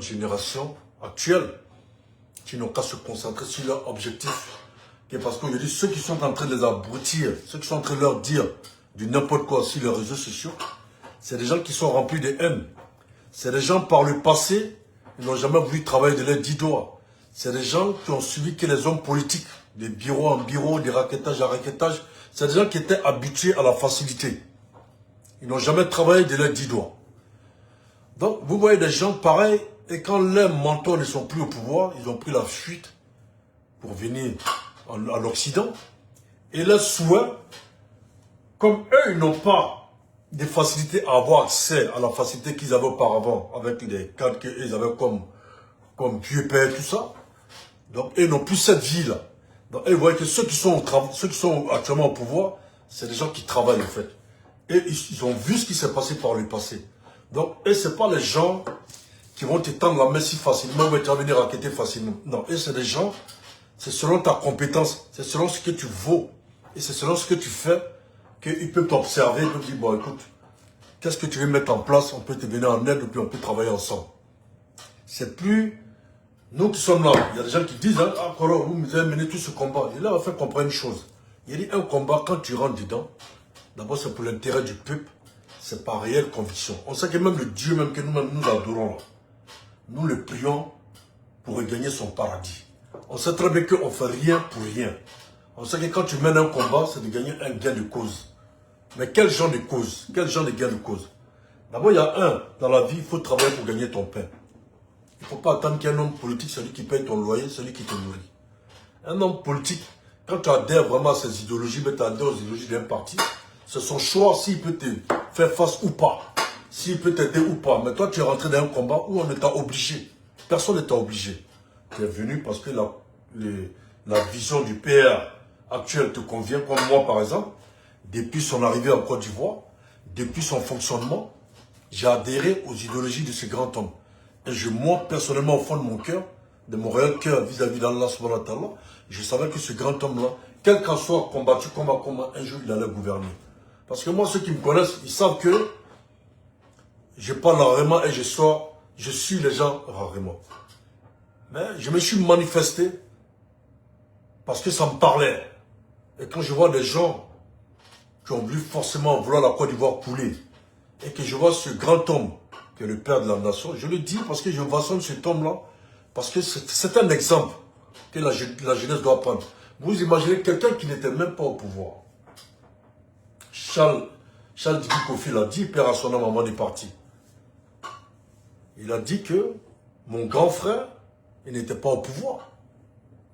Génération actuelle qui n'ont qu'à se concentrer sur leur objectif. Parce qu'aujourd'hui, ceux qui sont en train de les abrutir, ceux qui sont en train de leur dire du n'importe quoi sur les réseaux sociaux, c'est des gens qui sont remplis de haine. C'est des gens par le passé, ils n'ont jamais voulu travailler de leurs 10 doigts. C'est des gens qui ont suivi que les hommes politiques, des bureaux en bureau, des raquettages en raquettages. C'est des gens qui étaient habitués à la facilité. Ils n'ont jamais travaillé de leurs 10 doigts. Donc, vous voyez des gens pareils, et quand leurs mentors ne sont plus au pouvoir, ils ont pris la fuite pour venir à l'Occident. Et leurs souhaits, comme eux, ils n'ont pas de facilité à avoir accès à la facilité qu'ils avaient auparavant, avec les cadres qu'ils avaient comme Dieu Père, tout ça. Donc, ils n'ont plus cette vie-là. Donc, ils voient que ceux qui sont actuellement au pouvoir, c'est des gens qui travaillent, en fait. Et ils ont vu ce qui s'est passé par le passé. Donc, et ce n'est pas les gens qui vont te tendre la main si facilement ou te venir raqueter facilement. Non, et c'est des gens, c'est selon ta compétence, c'est selon ce que tu vaux, et c'est selon ce que tu fais, qu'ils peuvent t'observer, ils peuvent dire, bon écoute, qu'est-ce que tu veux mettre en place, on peut te venir en aide, et puis on peut travailler ensemble. C'est plus, nous qui sommes là, il y a des gens qui disent, hein, ah, vous avez mené tout ce combat. Et là, on fait comprendre une chose. Il dit, un combat, quand tu rentres dedans, d'abord c'est pour l'intérêt du peuple, c'est par réelle conviction. On sait que même le Dieu même que nous adorons, nous le prions pour regagner son paradis. On sait très bien qu'on ne fait rien pour rien. On sait que quand tu mènes un combat, c'est de gagner un gain de cause. Mais quel genre de cause? Quel genre de gain de cause? D'abord, il y a dans la vie, il faut travailler pour gagner ton pain. Il ne faut pas attendre qu'un homme politique, celui qui paye ton loyer, celui qui te nourrit. Un homme politique, quand tu adhères vraiment à ses idéologies, mais tu adhères aux idéologies d'un parti, c'est son choix s'il peut te faire face ou pas. S'il peut t'aider ou pas. Mais toi, tu es rentré dans un combat où on t'a obligé. Personne ne t'a obligé. Tu es venu parce que la vision du PR actuel te convient, comme moi par exemple. Depuis son arrivée en Côte d'Ivoire, depuis son fonctionnement, j'ai adhéré aux idéologies de ce grand homme. Et moi, personnellement, au fond de mon cœur, de mon réel cœur vis-à-vis d'Allah subhanahu wa ta'ala, je savais que ce grand homme-là, quel qu'en soit combattu, comment, un jour il allait gouverner. Parce que moi, ceux qui me connaissent, ils savent que je parle rarement et je suis les gens rarement. Mais je me suis manifesté parce que ça me parlait. Et quand je vois des gens qui ont voulu forcément vouloir la Côte d'Ivoire couler, et que je vois ce grand homme, qui est le père de la nation, je le dis parce que je façonne cet homme-là, parce que c'est un exemple que la jeunesse doit prendre. Vous imaginez quelqu'un qui n'était même pas au pouvoir. Charles Djibi Kofi l'a dit, père à son âme avant de partir. Il a dit que mon grand frère, il n'était pas au pouvoir.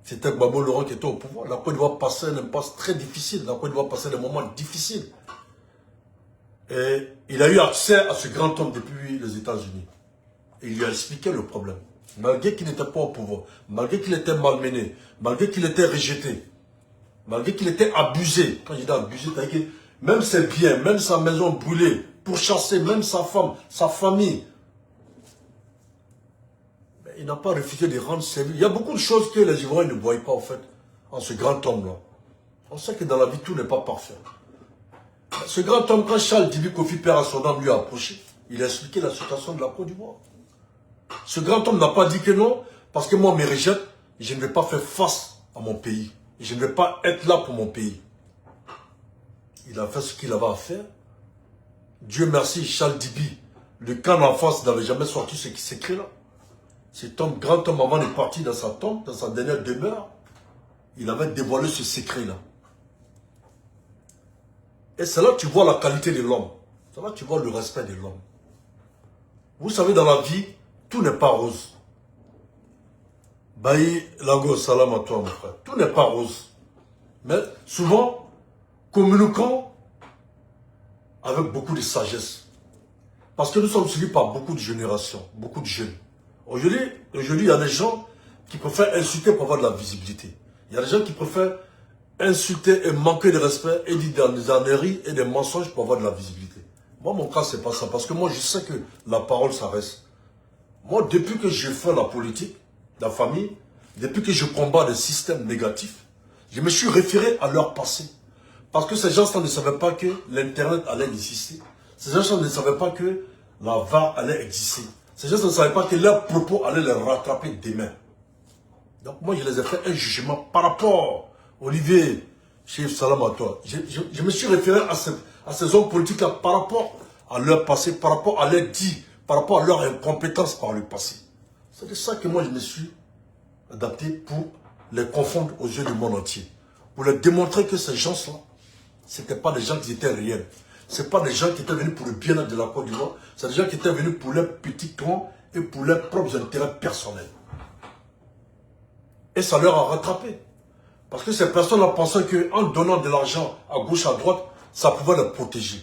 C'était Gbagbo Laurent qui était au pouvoir. La Côte d'Ivoire passait une impasse très difficile. La Côte d'Ivoire passait des moments difficiles. Et il a eu accès à ce grand homme depuis les États-Unis. Et il lui a expliqué le problème. Malgré qu'il n'était pas au pouvoir, malgré qu'il était malmené, malgré qu'il était rejeté, malgré qu'il était abusé. Quand je dis abusé, c'est-à-dire que même ses biens, même sa maison brûlée, pourchassée, même sa femme, sa famille, il n'a pas refusé de rendre service. Il y a beaucoup de choses que les Ivoiriens ne voient pas, en fait, en ce grand homme-là. On sait que dans la vie, tout n'est pas parfait. Ce grand homme, quand Charles Djibi Kofi père à son âme lui a approché, il a expliqué la situation de la Côte d'Ivoire. Ce grand homme n'a pas dit que non, parce que moi, on me rejette, je ne vais pas faire face à mon pays. Je ne vais pas être là pour mon pays. Il a fait ce qu'il avait à faire. Dieu merci, Charles Djibi, le camp en face n'avait jamais sorti ce qui s'écrit là. Cet homme, grand homme, avant de partir dans sa tombe, dans sa dernière demeure, il avait dévoilé ce secret-là. Et c'est là que tu vois la qualité de l'homme. C'est là que tu vois le respect de l'homme. Vous savez, dans la vie, tout n'est pas rose. Baï, Lago, salam à toi, mon frère. Tout n'est pas rose. Mais souvent, communiquons avec beaucoup de sagesse. Parce que nous sommes suivis par beaucoup de générations, beaucoup de jeunes. Aujourd'hui, il y a des gens qui préfèrent insulter pour avoir de la visibilité. Il y a des gens qui préfèrent insulter et manquer de respect et dire des âneries et des mensonges pour avoir de la visibilité. Moi, mon cas, c'est pas ça. Parce que moi, je sais que la parole, ça reste. Moi, depuis que je fais la politique, la famille, depuis que je combats des systèmes négatifs, je me suis référé à leur passé. Parce que ces gens-là ne savaient pas que l'Internet allait exister. Ces gens-là ne savaient pas que la VAR allait exister. Ces gens ne savaient pas que leurs propos allaient les rattraper demain. Donc moi, je les ai fait un jugement par rapport, Olivier, chef, salam à toi. Je me suis référé à ces hommes politiques-là par rapport à leur passé, par rapport à leur dit, par rapport à leur incompétence par le passé. C'est de ça que moi, je me suis adapté pour les confondre aux yeux du monde entier. Pour leur démontrer que ces gens-là, ce n'étaient pas des gens qui étaient réels. Ce n'est pas des gens qui étaient venus pour le bien-être de la Côte d'Ivoire. C'est des gens qui étaient venus pour leurs petits camps et pour leurs propres intérêts personnels. Et ça leur a rattrapé. Parce que ces personnes-là pensaient qu'en donnant de l'argent à gauche, à droite, ça pouvait les protéger.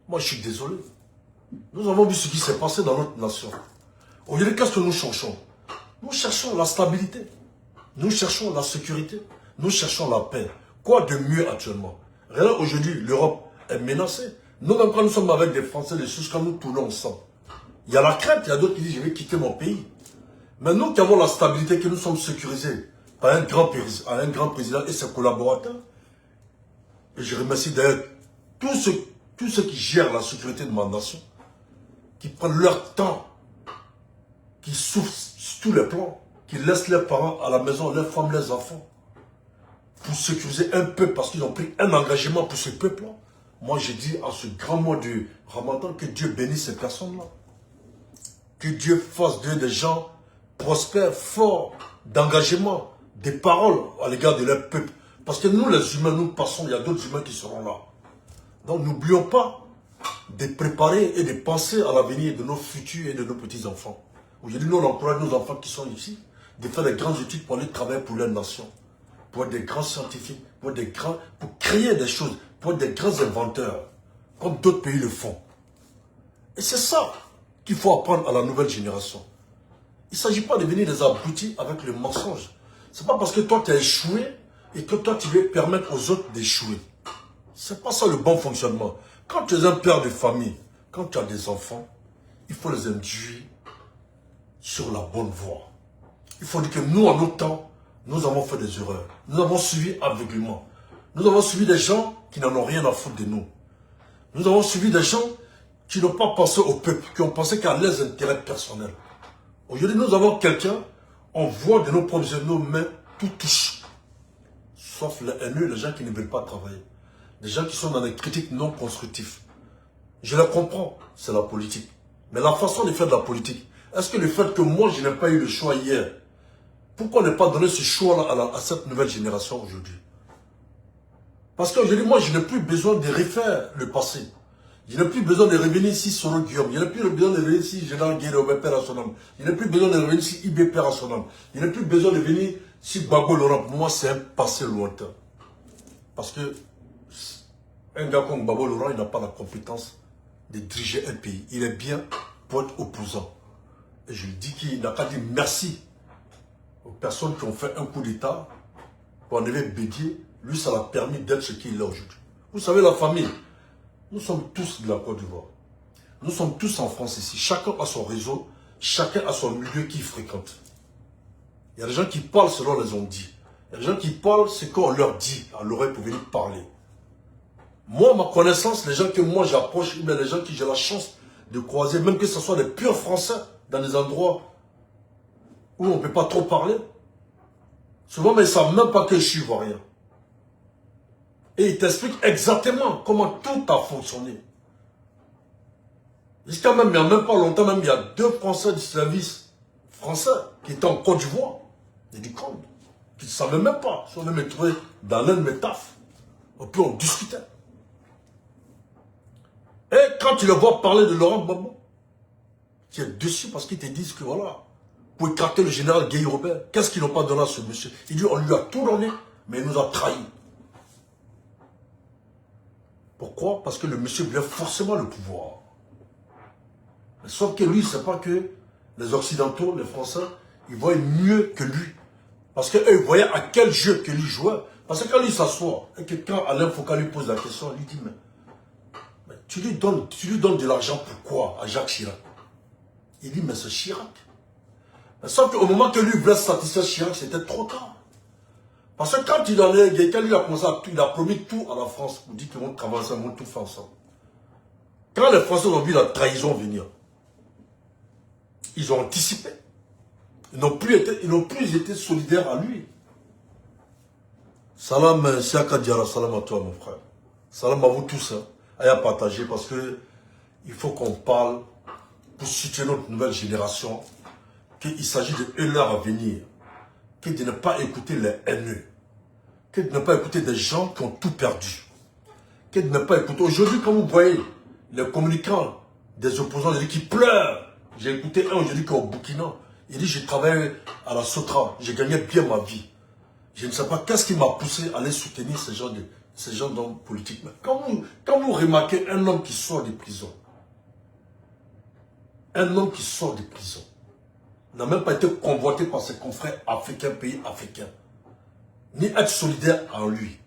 Moi, je suis désolé. Nous avons vu ce qui s'est passé dans notre nation. Aujourd'hui, qu'est-ce que nous cherchons? Nous cherchons la stabilité. Nous cherchons la sécurité. Nous cherchons la paix. Quoi de mieux actuellement? Regarde, aujourd'hui, l'Europe est menacée. Nous, même quand nous sommes avec des Français, des choses, quand nous tournons ensemble, il y a la crainte, il y a d'autres qui disent, je vais quitter mon pays. Mais nous qui avons la stabilité, que nous sommes sécurisés par un grand président et ses collaborateurs, et je remercie d'ailleurs tous ceux qui gèrent la sécurité de ma nation, qui prennent leur temps, qui souffrent sur tous les plans, qui laissent leurs parents à la maison, leurs femmes, leurs enfants, pour sécuriser un peuple parce qu'ils ont pris un engagement pour ce peuple-là. Moi, je dis à ce grand mois du Ramadan que Dieu bénisse ces personnes-là. Que Dieu fasse d'eux des gens prospères, forts, d'engagement, des paroles à l'égard de leur peuple. Parce que nous, les humains, nous passons, il y a d'autres humains qui seront là. Donc, n'oublions pas de préparer et de penser à l'avenir de nos futurs et de nos petits-enfants. Aujourd'hui, nous, on encourage nos enfants qui sont ici de faire des grandes études pour aller travailler pour leur nation, pour être des grands scientifiques, pour créer des choses, pour être des grands inventeurs, comme d'autres pays le font. Et c'est ça qu'il faut apprendre à la nouvelle génération. Il ne s'agit pas de venir des abrutis avec le mensonge. Ce n'est pas parce que toi tu as échoué et que toi tu veux permettre aux autres d'échouer. Ce n'est pas ça le bon fonctionnement. Quand tu es un père de famille, quand tu as des enfants, il faut les induire sur la bonne voie. Il faut dire que nous, en notre temps, nous avons fait des erreurs. Nous avons suivi aveuglément. Nous avons suivi des gens qui n'en ont rien à foutre de nous. Nous avons suivi des gens qui n'ont pas pensé au peuple, qui ont pensé qu'à leurs intérêts personnels. Aujourd'hui, nous avons quelqu'un, on voit de nos propres yeux, nos mains, tout touche. Sauf les haineux, les gens qui ne veulent pas travailler. Les gens qui sont dans des critiques non constructives. Je les comprends, c'est la politique. Mais la façon de faire de la politique, est-ce que le fait que moi, je n'ai pas eu le choix hier, pourquoi ne pas donner ce choix-là à cette nouvelle génération aujourd'hui? Parce qu'aujourd'hui, moi, je n'ai plus besoin de refaire le passé. Je n'ai plus besoin de revenir ici sur le Guillaume. Je n'ai plus besoin de revenir ici Général Guéro, Père à son âme. Je n'ai plus besoin de revenir ici IB, Père à son âme. Je n'ai plus besoin de venir ici Babo Laurent. Pour moi, c'est un passé lointain. Parce que un gars comme Babo Laurent, il n'a pas la compétence de diriger un pays. Il est bien pour être opposant. Et je lui dis qu'il n'a qu'à dire merci aux personnes qui ont fait un coup d'État pour enlever Bédier. Lui, ça l'a permis d'être ce qu'il est aujourd'hui. Vous savez, la famille, nous sommes tous de la Côte d'Ivoire. Nous sommes tous en France ici. Chacun a son réseau, chacun a son milieu qu'il fréquente. Il y a des gens qui parlent selon les on-dit. Il y a des gens qui parlent ce qu'on leur dit à l'oreille pour venir parler. Moi, ma connaissance, les gens que moi j'approche, ou bien les gens que j'ai la chance de croiser, même que ce soit des purs Français, dans des endroits où on ne peut pas trop parler, souvent, mais ils ne savent même pas que je suis ivoirien. Et ils t'expliquent exactement comment tout a fonctionné. Jusqu'à même, il n'y a même pas longtemps, même il y a 2 Français du service français qui étaient en Côte d'Ivoire, et du compte, qui ne savaient même pas. Si on veut me trouver dans l'un de mes tafs, on peut en discuter. Et quand tu le vois parler de Laurent Gbagbo, tu es dessus parce qu'ils te disent que voilà, pour écarter le général Guy Robert, qu'est-ce qu'ils n'ont pas donné à ce monsieur? Il dit on lui a tout donné, mais il nous a trahis. Pourquoi? Parce que le monsieur voulait forcément le pouvoir. Mais sauf que lui, il ne sait pas que les Occidentaux, les Français, ils voient mieux que lui. Parce qu'eux, ils voyaient à quel jeu que lui jouait. Parce que quand lui s'assoit, et que quand Alain Foucault lui pose la question, il lui dit, mais tu lui donnes de l'argent pourquoi à Jacques Chirac? Il dit, mais c'est Chirac. Mais sauf qu'au moment que lui voulait satisfaire Chirac, c'était trop tard. Parce que quand il en est, quand lui a commencé à tout, il a promis tout à la France pour dire qu'ils vont travailler, ils vont tout faire ensemble. Quand les Français ont vu la trahison venir, ils ont anticipé. Ils n'ont plus été solidaires à lui. Salam, Siaka Diara, salam à toi, mon frère. Salam à vous tous. Hein, à partager parce que il faut qu'on parle pour soutenir notre nouvelle génération, qu'il s'agit de leur avenir, que de ne pas écouter les haineux, que de ne pas écouter des gens qui ont tout perdu, que de ne pas écouter. Aujourd'hui, quand vous voyez les communicants des opposants qui pleurent, j'ai écouté un aujourd'hui qui est au Burkina, il dit je travaillais à la Sotra, j'ai gagné bien ma vie. Je ne sais pas qu'est-ce qui m'a poussé à aller soutenir ces gens d'hommes politiques. Mais quand vous remarquez un homme qui sort de prison, un homme qui sort de prison, n'a même pas été convoité par ses confrères africains, pays africains, ni être solidaire en lui.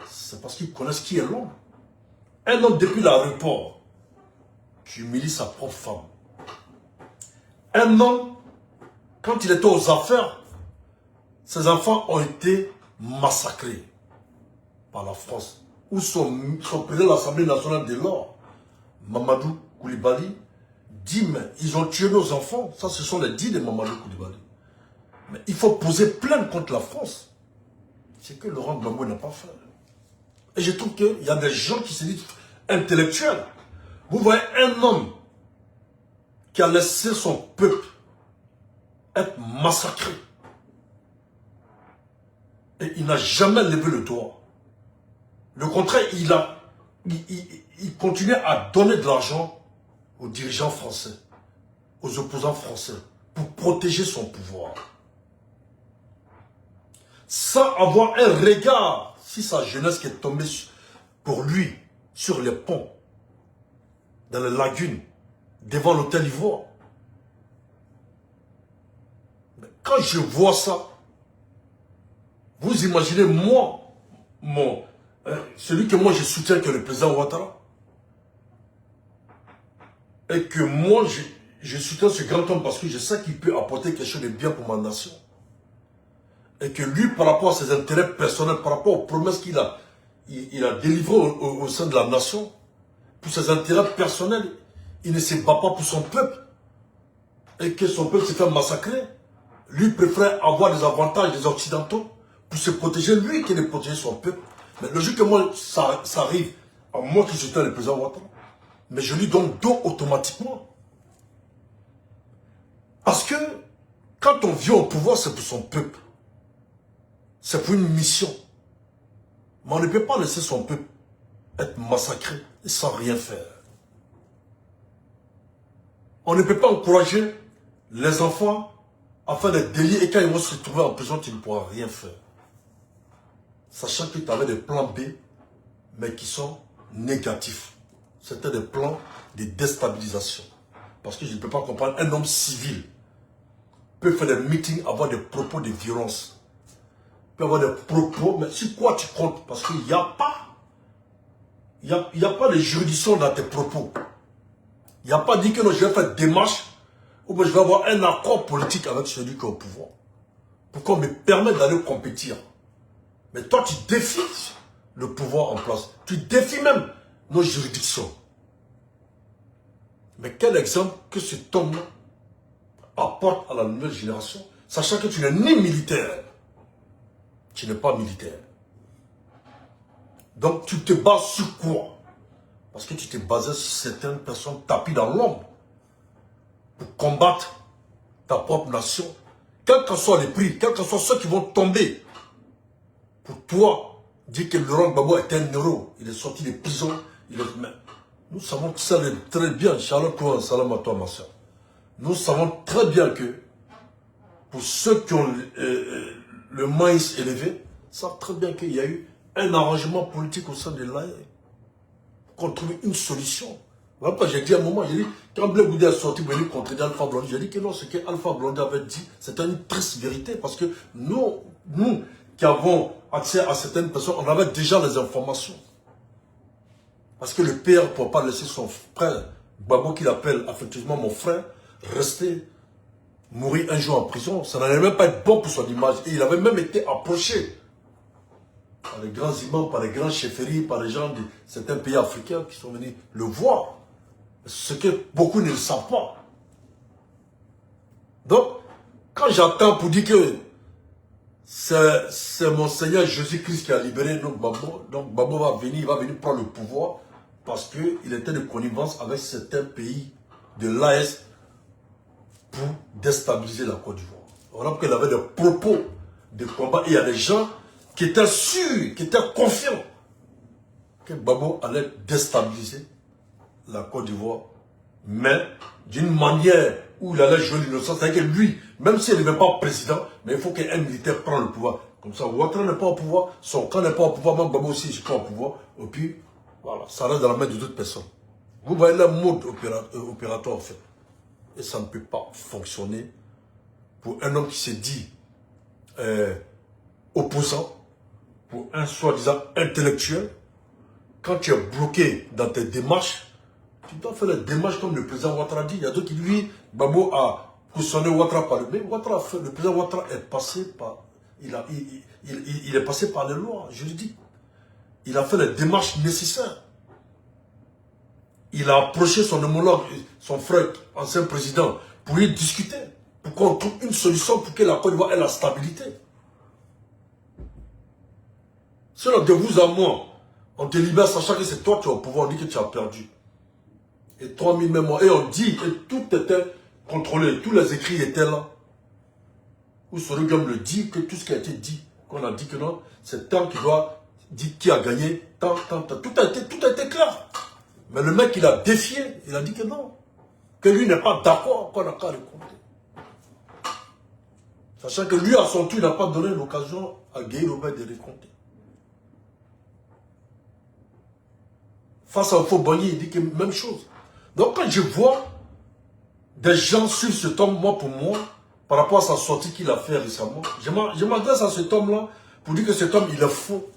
C'est parce qu'ils connaissent qui est l'homme. Un homme depuis l'aéroport qui humilie sa propre femme. Un homme, quand il était aux affaires, ses enfants ont été massacrés par la France. Où son président de l'Assemblée nationale de l'or, Mamadou Koulibaly, dit, mais ils ont tué nos enfants. Ça, ce sont les dits de Mamadou Koulibaly. Mais il faut poser plainte contre la France. C'est que Laurent Gbagbo n'a pas fait. Et je trouve qu'il y a des gens qui se disent intellectuels. Vous voyez un homme qui a laissé son peuple être massacré. Et il n'a jamais levé le doigt. Le contraire, il continuait à donner de l'argent aux dirigeants français, aux opposants français, pour protéger son pouvoir. Sans avoir un regard, si sa jeunesse qui est tombée pour lui, sur les ponts, dans les lagunes, devant l'hôtel Ivoire. Mais quand je vois ça, vous imaginez moi, celui que moi je soutiens, que le président Ouattara, et que moi je soutiens ce grand homme parce que je sais qu'il peut apporter quelque chose de bien pour ma nation. Et que lui, par rapport à ses intérêts personnels, par rapport aux promesses qu'il a, il a délivrées au sein de la nation, pour ses intérêts personnels, il ne se bat pas pour son peuple. Et que son peuple se fait massacrer. Lui préfère avoir des avantages des Occidentaux pour se protéger, lui, que de protéger son peuple. Mais logiquement, ça arrive à moi qui soutiens le président Ouattara. Mais je lui donne dos automatiquement. Parce que quand on vient au pouvoir, c'est pour son peuple. C'est pour une mission. Mais on ne peut pas laisser son peuple être massacré sans rien faire. On ne peut pas encourager les enfants à faire des délits et quand ils vont se retrouver en prison, tu ne pourras rien faire. Sachant que tu avais des plans B, mais qui sont négatifs. C'était des plans de déstabilisation. Parce que je ne peux pas comprendre, un homme civil peut faire des meetings, avoir des propos de violence. Peut avoir des propos, mais sur quoi tu comptes? Parce qu'il n'y a pas. Il n'y a pas de juridiction dans tes propos. Il n'y a pas dit que non, je vais faire des démarches ou bien je vais avoir un accord politique avec celui qui est au pouvoir. Pour qu'on me permette d'aller compétir. Mais toi, tu défies le pouvoir en place. Tu défies même nos juridictions. Mais quel exemple que cet homme apporte à la nouvelle génération, sachant que tu n'es ni militaire. Tu n'es pas militaire. Donc tu te bases sur quoi? Parce que tu te basais sur certaines personnes tapis dans l'ombre pour combattre ta propre nation. Quel qu'en soit les prix, quels qu'en soient ceux qui vont tomber, pour toi, dire que Laurent Gbagbo est un héros, il est sorti de prison, nous savons ça très bien, Charlotte, salam à toi ma soeur. Nous savons très bien que pour ceux qui ont le maïs élevé, savent très bien qu'il y a eu un arrangement politique au sein de l'AE pour qu'on trouve une solution. Voilà pourquoi j'ai dit à un moment, j'ai dit, quand Blé Goudé a sorti pour venir contredire Alpha Blondy, j'ai dit que non, ce qu'Alpha Blondy avait dit, c'était une triste vérité, parce que nous qui avons accès à certaines personnes, on avait déjà les informations. Parce que le père ne peut pas laisser son frère, Gbagbo qu'il appelle affectueusement mon frère, rester, mourir un jour en prison. Ça n'allait même pas être bon pour son image. Et il avait même été approché par les grands imams, par les grands chefferies, par les gens de certains pays africains qui sont venus le voir. Ce que beaucoup ne le savent pas. Donc, quand j'attends pour dire que c'est mon Seigneur Jésus-Christ qui a libéré donc Gbagbo va venir prendre le pouvoir parce qu'il était de connivence avec certains pays de l'AS pour déstabiliser la Côte d'Ivoire. Voilà pourquoi il avait des propos de combat. Et il y a des gens qui étaient sûrs, qui étaient confiants que Gbagbo allait déstabiliser la Côte d'Ivoire, mais d'une manière où il allait jouer l'innocence. C'est-à-dire que lui, même s'il n'est pas président, mais il faut qu'un militaire prenne le pouvoir. Comme ça, Ouattara n'est pas au pouvoir, son camp n'est pas au pouvoir, même Gbagbo aussi n'est pas au pouvoir. Et puis, voilà, ça reste dans la main de d'autres personnes. Vous voyez le mode opératoire en fait. Et ça ne peut pas fonctionner pour un homme qui se dit opposant, pour un soi-disant intellectuel. Quand tu es bloqué dans tes démarches, tu dois faire les démarches comme le président Ouattara dit. Il y a d'autres qui lui, Gbagbo a cautionné Ouattara par le mais Ouattara fait, le président Ouattara est passé par, il est passé par les lois juridiques. Il a fait les démarches nécessaires. Il a approché son homologue, son frère, ancien président, pour y discuter, pour qu'on trouve une solution pour que la Côte d'Ivoire ait la stabilité. Sinon, de vous à moi, on te libère sachant que c'est toi qui es au pouvoir, on dit que tu as perdu. Et 3000 mémoires. Et on dit que tout était contrôlé, tous les écrits étaient là. Où Sorogam le dit, que tout ce qui a été dit, qu'on a dit que non, c'est tant qui doit dire qui a gagné, tant. Tout a été clair. Mais le mec, il a défié, il a dit que non. Que lui n'est pas d'accord qu'on n'a qu'à le compter. Sachant que lui, à son tour, il n'a pas donné l'occasion à Guy Robert de les compter. Face à Fobani, il dit que même chose. Donc quand je vois des gens suivre cet homme, pour moi, par rapport à sa sortie qu'il a fait récemment, je m'adresse à cet homme-là pour dire que cet homme, il est faux.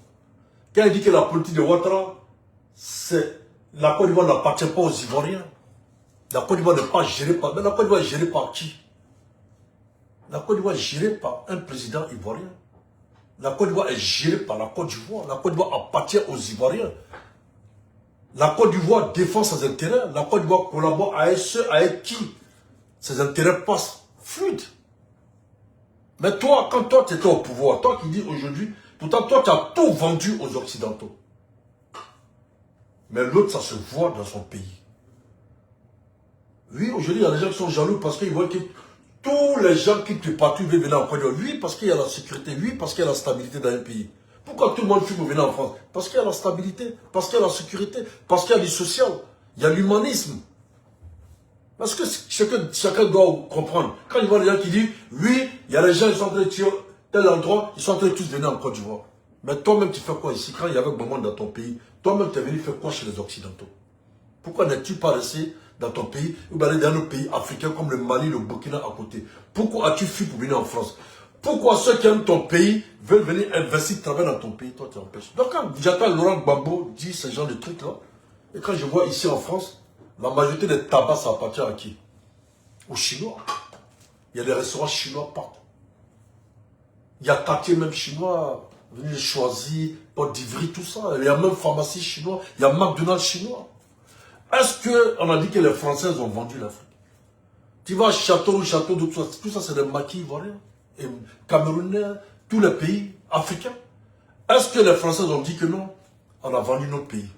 Quand il dit que la politique de Ouattara, c'est la Côte d'Ivoire n'appartient pas aux Ivoiriens. La Côte d'Ivoire n'est pas gérée par... Mais la Côte d'Ivoire est gérée par qui? La Côte d'Ivoire est gérée par un président ivoirien. La Côte d'Ivoire est gérée par la Côte d'Ivoire. La Côte d'Ivoire appartient aux Ivoiriens. La Côte d'Ivoire défend ses intérêts. La Côte d'Ivoire collabore avec ceux avec qui ses intérêts passent fluides. Mais toi, quand toi tu étais au pouvoir, toi qui dis aujourd'hui, pourtant toi tu as tout vendu aux Occidentaux. Mais l'autre, ça se voit dans son pays. Oui, aujourd'hui, il y a des gens qui sont jaloux parce qu'ils voient que tous les gens qui quittent partout veulent venir en Côte d'Ivoire. Oui, parce qu'il y a la sécurité. Oui, parce qu'il y a la stabilité dans un pays. Pourquoi tout le monde fuit pour venir en France? Parce qu'il y a la stabilité, parce qu'il y a la sécurité, parce qu'il y a du social, il y a l'humanisme. Parce que chacun doit comprendre. Quand il voit les gens qui disent, oui, il y a les gens qui sont en train de tirer tel endroit, ils sont en train de tous venir en Côte d'Ivoire. Mais toi-même, tu fais quoi ici? Quand il y avait Gbagbo dans ton pays, toi-même, tu es venu faire quoi chez les Occidentaux? Pourquoi n'es-tu pas resté dans ton pays ou bien aller dans nos pays africains comme le Mali, le Burkina à côté? Pourquoi as-tu fui pour venir en France? Pourquoi ceux qui aiment ton pays veulent venir investir, travailler dans ton pays, toi tu empêches? Donc quand j'attends Laurent Gbagbo dire ce genre de trucs-là, et quand je vois ici en France, la majorité des tabacs, ça appartient à qui? Aux Chinois. Il y a des restaurants chinois partout. Il y a quartier même chinois, venez choisir, Porte d'Ivry, tout ça. Il y a même pharmacie chinois, il y a McDonald's chinois. Est-ce qu'on a dit que les Français ont vendu l'Afrique? Tu vas à château, tout ça c'est des maquis ivoiriens, et camerounais, tous les pays africains. Est-ce que les Français ont dit que non? On a vendu notre pays.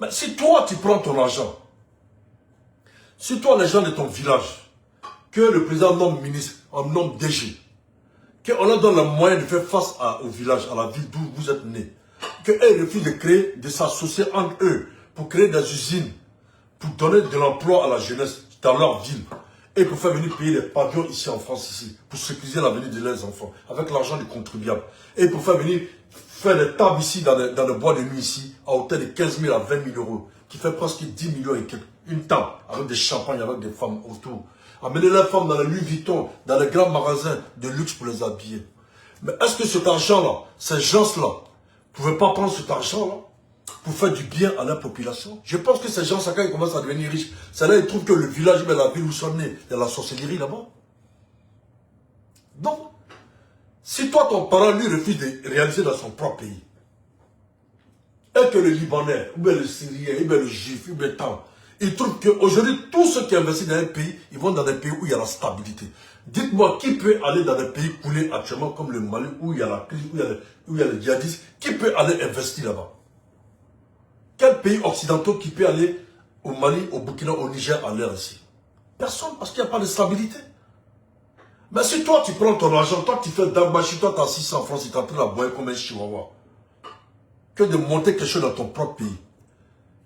Mais si toi tu prends ton argent, si toi les gens de ton village, que le président nomme ministre, on nomme DG, qu'on leur donne le moyen de faire face au village, à la ville d'où vous êtes nés, qu'eux refusent de créer, de s'associer entre eux, pour créer des usines, pour donner de l'emploi à la jeunesse dans leur ville, et pour faire venir payer des pavillons ici en France, ici, pour sécuriser l'avenir de leurs enfants, avec l'argent du contribuable, et pour faire venir faire des tables ici, dans le bois de nuit ici, à hauteur de 15 000 à 20 000 euros, qui fait presque 10 millions et quelques, une table, avec des champagnes, avec des femmes autour. Amener les femmes dans les Louis Vuitton, dans les grands magasins de luxe pour les habiller. Mais est-ce que cet argent-là, ces gens-là, ne pouvaient pas prendre cet argent-là pour faire du bien à la population? Je pense que ces gens, quand ils commencent à devenir riches, c'est là qu'ils trouvent que le village, mais la ville où ils sont nés, il y a la sorcellerie là-bas. Donc, si toi, ton parent, lui, refuse de réaliser dans son propre pays, et que le Libanais, ou bien le Syrien, ou bien le Juif, ou bien tant, ils trouvent qu'aujourd'hui, tous ceux qui investissent dans un pays, ils vont dans des pays où il y a la stabilité. Dites-moi, qui peut aller dans des pays coulés actuellement comme le Mali, où il y a la crise, où il y a le djihadisme, qui peut aller investir là-bas? Quel pays occidentaux qui peut aller au Mali, au Burkina, au Niger, à l'air ici? Personne, parce qu'il n'y a pas de stabilité. Mais si toi, tu prends ton argent, toi, tu fais d'Ambachi, toi, tu as 600 francs, si tu es en train de boire comme un chihuahua, que de monter quelque chose dans ton propre pays,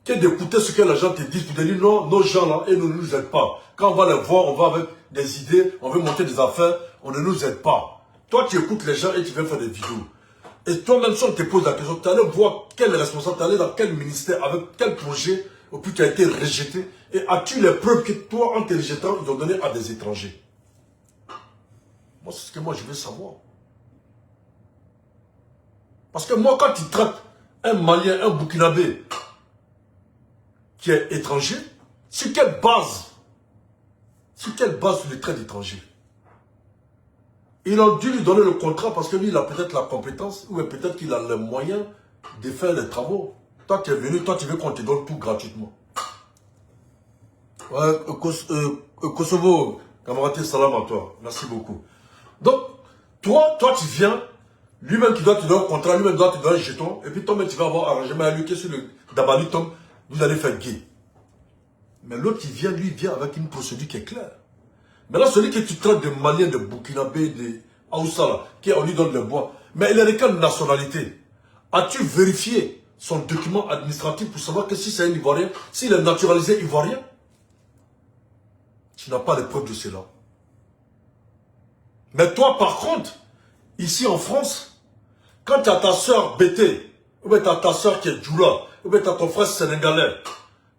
que d'écouter ce que les gens te disent, tu te dis non, nos gens là, ils ne nous aident pas. Quand on va les voir, on va avec des idées, on veut monter des affaires, on ne nous aide pas. Toi, tu écoutes les gens et tu viens faire des vidéos. Et toi-même, si on te pose la question, tu allais voir quel est responsable, tu allais dans quel ministère, avec quel projet, ou puis tu as été rejeté, et as-tu les preuves que toi, en te rejetant, ils ont donné à des étrangers? Moi, c'est ce que moi, je veux savoir. Parce que moi, quand tu traites un Malien, un Burkinabé, qui est étranger, sur quelle base tu le traites d'étranger? Ils ont dû lui donner le contrat parce que lui, il a peut-être la compétence, ou peut-être qu'il a les moyens de faire les travaux. Toi, tu es venu, toi, tu veux qu'on te donne tout gratuitement. Ouais, Kosovo, camarade, salam à toi. Merci beaucoup. Donc, toi, tu viens, lui-même qui doit te donner un contrat, lui-même doit te donner un jeton, et puis toi-même, tu vas avoir arrangement à lui, qui est sur le Dabali Tom, vous allez faire gay. Mais l'autre qui vient, lui, vient avec une procédure qui est claire. Maintenant, celui que tu traites de Malien, de Burkinabé, de Aoussa, qui on lui donne le bois, mais il est de quelle nationalité? As-tu vérifié son document administratif pour savoir que si c'est un Ivoirien, s'il est naturalisé Ivoirien? Tu n'as pas de preuves de cela. Mais toi, par contre, ici en France, quand tu as ta soeur Bété, ou bien tu as ta soeur qui est Djoula, ou bien tu as ton frère sénégalais,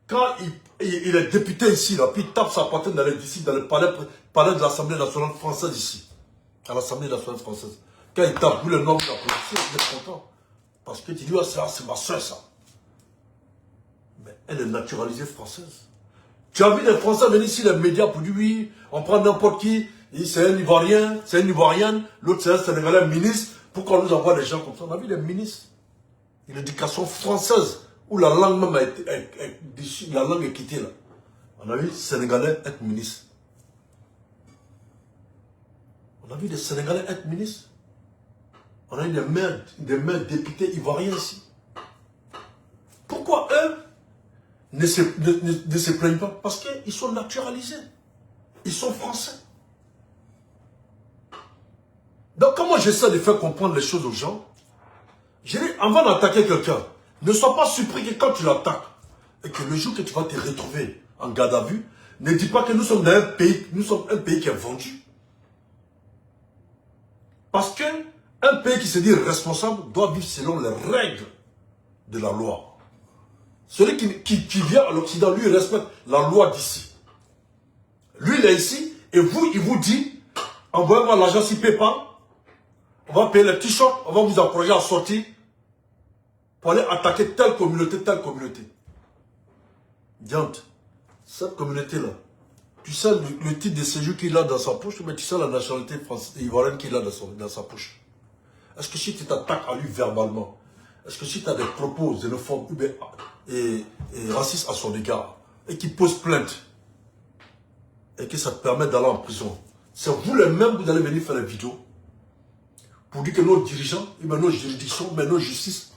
quand il est député ici, là, puis il tape sa poitrine ici, dans le palais de l'Assemblée nationale française ici, à l'Assemblée nationale française, quand il tape, vous le nom de la police, il est content. Parce que tu dis, ah, c'est ma soeur, ça. Mais elle est naturalisée française. Tu as vu les Français venir ici, les médias, pour dire, oui, on prend n'importe qui, c'est un Ivoirien, c'est une Ivoirienne, l'autre c'est un Sénégalais ministre, pourquoi on nous envoie des gens comme ça? On a vu les ministres, une éducation française, où la langue même a été, la langue est quittée là. On a vu des Sénégalais être ministres. On a vu des Sénégalais être ministres. On a eu des maires députés ivoiriens ici. Pourquoi eux ne se plaignent pas? Parce qu'ils sont naturalisés. Ils sont français. Donc comment j'essaie de faire comprendre les choses aux gens? Je dis, avant d'attaquer quelqu'un, ne sois pas surpris que quand tu l'attaques, et que le jour que tu vas te retrouver en garde à vue, ne dis pas que nous sommes dans un pays, qui est vendu. Parce que un pays qui se dit responsable doit vivre selon les règles de la loi. Celui qui vient à l'Occident, lui, il respecte la loi d'ici. Lui, il est ici, et vous, il vous dit, envoyez-moi l'argent si PayPal, on va payer les t-shirts, on va vous encourager à sortir pour aller attaquer telle communauté, telle communauté. Diante, cette communauté-là, tu sais le titre de séjour qu'il a dans sa poche, mais tu sais la nationalité ivoirienne qu'il a dans sa poche. Est-ce que si tu t'attaques à lui verbalement, est-ce que si tu as des propos xénophobes et racistes à son égard, et qu'il pose plainte, et que ça te permet d'aller en prison, c'est vous les mêmes, vous allez venir faire des vidéos pour dire que nos dirigeants, nos juridictions, nos justices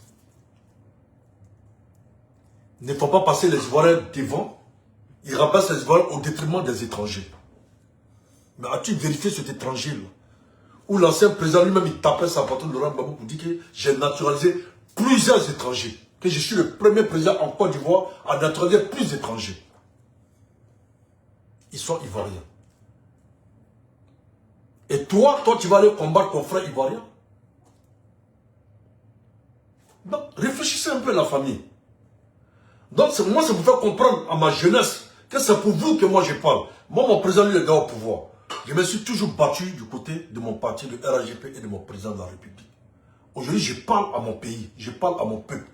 ne font pas passer les Ivoiriens devant, ils remplacent les Ivoiriens au détriment des étrangers. Mais as-tu vérifié cet étranger-là? Où l'ancien président lui-même, il tapait sa patronne Laurent Gbagbo pour dire que j'ai naturalisé plusieurs étrangers. Que je suis le premier président en Côte d'Ivoire à naturaliser plus d'étrangers. Ils sont Ivoiriens. Et toi, tu vas aller combattre ton frère Ivoirien? Donc, réfléchissez un peu à la famille. Donc, moi, ça me fait comprendre à ma jeunesse que c'est pour vous que moi je parle. Moi, mon président, lui, est dans au pouvoir. Je me suis toujours battu du côté de mon parti, de RAGP et de mon président de la République. Aujourd'hui, je parle à mon pays, je parle à mon peuple.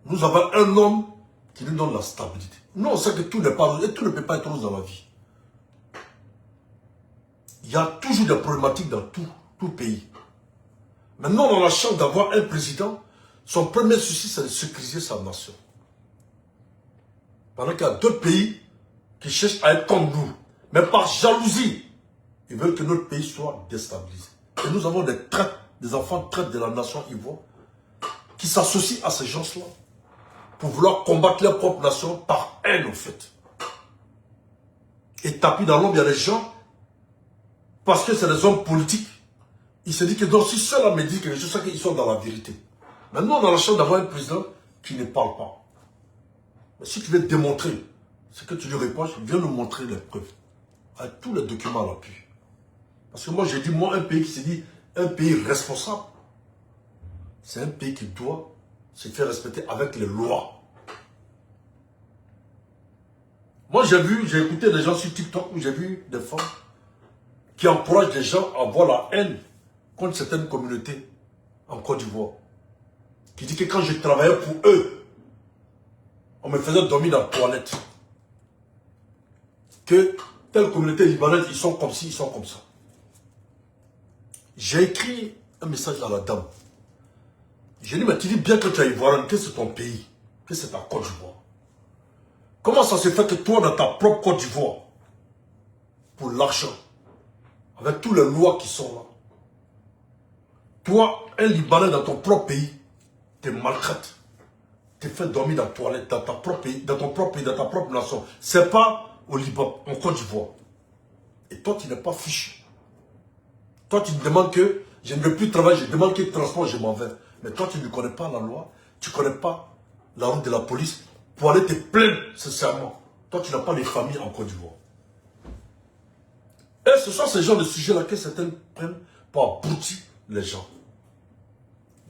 Nous avons un homme qui nous donne la stabilité. Nous, on sait que tout n'est pas rose et tout ne peut pas être rose dans la vie. Il y a toujours des problématiques dans tout pays. Maintenant, on a la chance d'avoir un président. Son premier souci, c'est de sécuriser sa nation. Pendant qu'il y a d'autres pays qui cherchent à être comme nous. Mais par jalousie, Ils veulent que notre pays soit déstabilisé. Et nous avons des enfants traîtres de la nation ivoire qui s'associent à ces gens-là pour vouloir combattre leur propre nation par haine, en fait. Et tapis dans l'ombre, il y a des gens, parce que c'est des hommes politiques, ils se disent que donc, si ceux-là me disent que je sais qu'ils sont dans la vérité. Maintenant, on a la chance d'avoir un président qui ne parle pas. Mais si tu veux démontrer ce que tu lui reproches, viens nous montrer les preuves. Avec tous les documents à l'appui. Parce que moi, j'ai dit, moi, un pays qui se dit un pays responsable, c'est un pays qui doit se faire respecter avec les lois. Moi, j'ai écouté des gens sur TikTok où j'ai vu des femmes qui encouragent les gens à avoir la haine contre certaines communautés en Côte d'Ivoire. Qui dit que quand je travaillais pour eux, on me faisait dormir dans la toilette. Que telle communauté libanaise, ils sont comme ci, ils sont comme ça. J'ai écrit un message à la dame. J'ai dit, mais tu dis bien que tu es ivoirien, que c'est ton pays, que c'est ta Côte d'Ivoire. Comment ça se fait que toi, dans ta propre Côte d'Ivoire, pour l'argent, avec toutes les lois qui sont là, toi, un Libanais dans ton propre pays, te maltraite, te fait dormir dans la toilette, dans ton propre pays, dans ta propre nation. C'est pas au Liban, en Côte d'Ivoire. Et toi, tu n'es pas fichu. Toi, tu me demandes que je ne veux plus travailler, je demande quel transport, je m'en vais. Mais toi, tu ne connais pas la loi, tu ne connais pas la route de la police pour aller te plaindre sincèrement. Toi, tu n'as pas les familles en Côte d'Ivoire. Et ce sont ces genres de sujets-là que certains prennent pour abrutir les gens.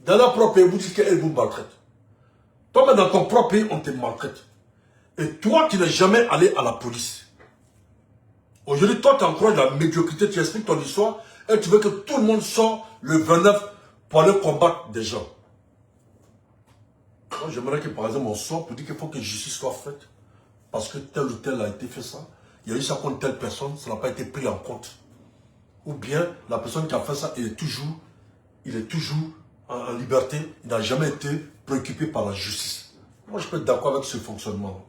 Dans leur propre pays, vous dites qu'elles vous maltraitent. Toi-même, dans ton propre pays, on te maltraite. Et toi, tu n'es jamais allé à la police. Aujourd'hui, toi, tu encourages la médiocrité, tu expliques ton histoire, et tu veux que tout le monde sort le 29 pour aller combattre des gens. Moi, j'aimerais que, par exemple, on sort pour dire qu'il faut que justice soit faite. Parce que tel ou tel a été fait ça. Il y a eu ça contre telle personne, ça n'a pas été pris en compte. Ou bien, la personne qui a fait ça, il est toujours en liberté, il n'a jamais été préoccupé par la justice. Moi, je peux être d'accord avec ce fonctionnement.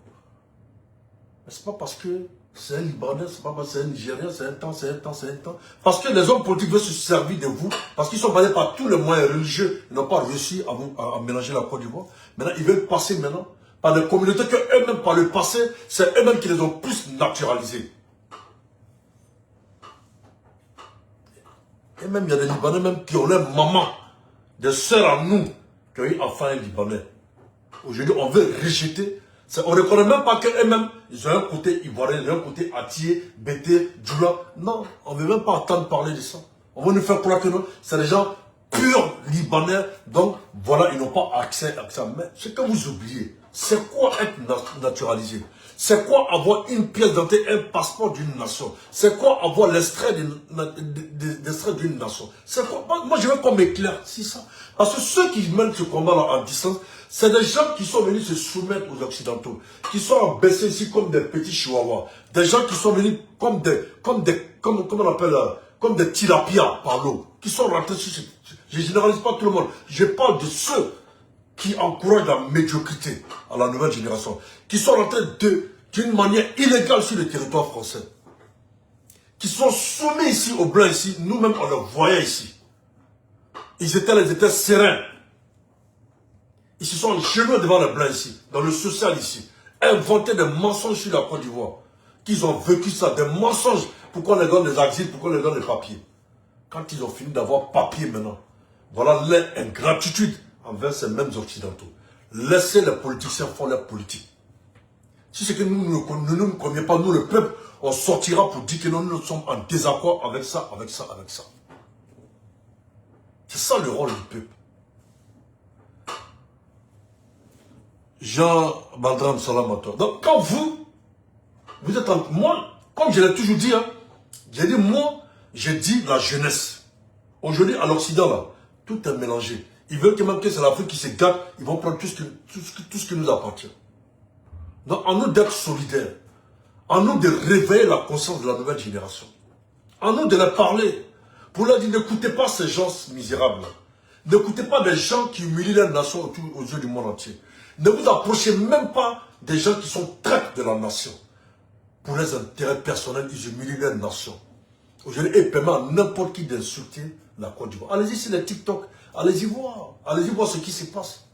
Mais ce n'est pas parce que c'est un Libanais, ce n'est pas parce que c'est un Nigérien, c'est un temps, c'est un temps, c'est un temps. Parce que les hommes politiques veulent se servir de vous, parce qu'ils sont basés par tous les moyens religieux, ils n'ont pas réussi à mélanger la Côte d'Ivoire. Maintenant, ils veulent passer maintenant par des communautés que eux-mêmes, par le passé, c'est eux-mêmes qui les ont plus naturalisés. Et même, il y a des Libanais même qui ont leur maman, des sœurs à nous, qui ont eu enfant un Libanais. Aujourd'hui, on veut rejeter. On ne reconnaît même pas qu'eux-mêmes, ils ont un côté ivoirien, ils ont un côté Atié, Bété, Djoula. Non, on ne veut même pas entendre parler de ça. On veut nous faire croire que non, c'est des gens purs Libanais. Donc, voilà, ils n'ont pas accès à ça. Mais ce que vous oubliez, c'est quoi être naturalisé? C'est quoi avoir une pièce d'identité, un passeport d'une nation? C'est quoi avoir l'extrait d'une nation? C'est quoi? Moi, je veux qu'on m'éclaire, c'est ça. Parce que ceux qui mènent ce combat-là en distance, c'est des gens qui sont venus se soumettre aux Occidentaux, qui sont baissés ici comme des petits chihuahuas, des gens qui sont venus comme des tilapias par l'eau, qui sont rentrés sur je ne généralise pas tout le monde, je parle de ceux qui encouragent la médiocrité à la nouvelle génération, qui sont rentrés d'une manière illégale sur le territoire français, qui sont soumis ici aux Blancs ici, nous-mêmes on les voyait ici. Ils étaient sereins. Ils se sont genoux devant les Blancs ici, dans le social ici, inventé des mensonges sur la Côte d'Ivoire, qu'ils ont vécu ça, des mensonges, pourquoi on les donne des asiles, pourquoi on les donne des papiers. Quand ils ont fini d'avoir papier maintenant, voilà l'ingratitude envers ces mêmes Occidentaux. Laissez les politiciens faire leur politique. Si c'est que nous ne nous conviens pas, nous le peuple, on sortira pour dire que nous sommes en désaccord avec ça, avec ça, avec ça. C'est ça le rôle du peuple. Jean Baldram Salamator. Donc quand vous êtes en... Moi, comme je l'ai toujours dit, hein, j'ai dit, moi, j'ai dit la jeunesse. Aujourd'hui, à l'Occident, là, tout est mélangé. Ils veulent que même que c'est l'Afrique qui se gâte, ils vont prendre tout ce qui nous appartient. Donc, en nous d'être solidaires, en nous de réveiller la conscience de la nouvelle génération, en nous de leur parler, pour leur dire, n'écoutez pas ces gens misérables, n'écoutez pas des gens qui humilient leur nation aux yeux du monde entier. Ne vous approchez même pas des gens qui sont traîtres de la nation. Pour les intérêts personnels, ils humilient leur nation. Aujourd'hui, il permet à n'importe qui d'insulter la Côte d'Ivoire. Allez-y sur les TikTok. Allez-y voir. Allez-y voir ce qui se passe.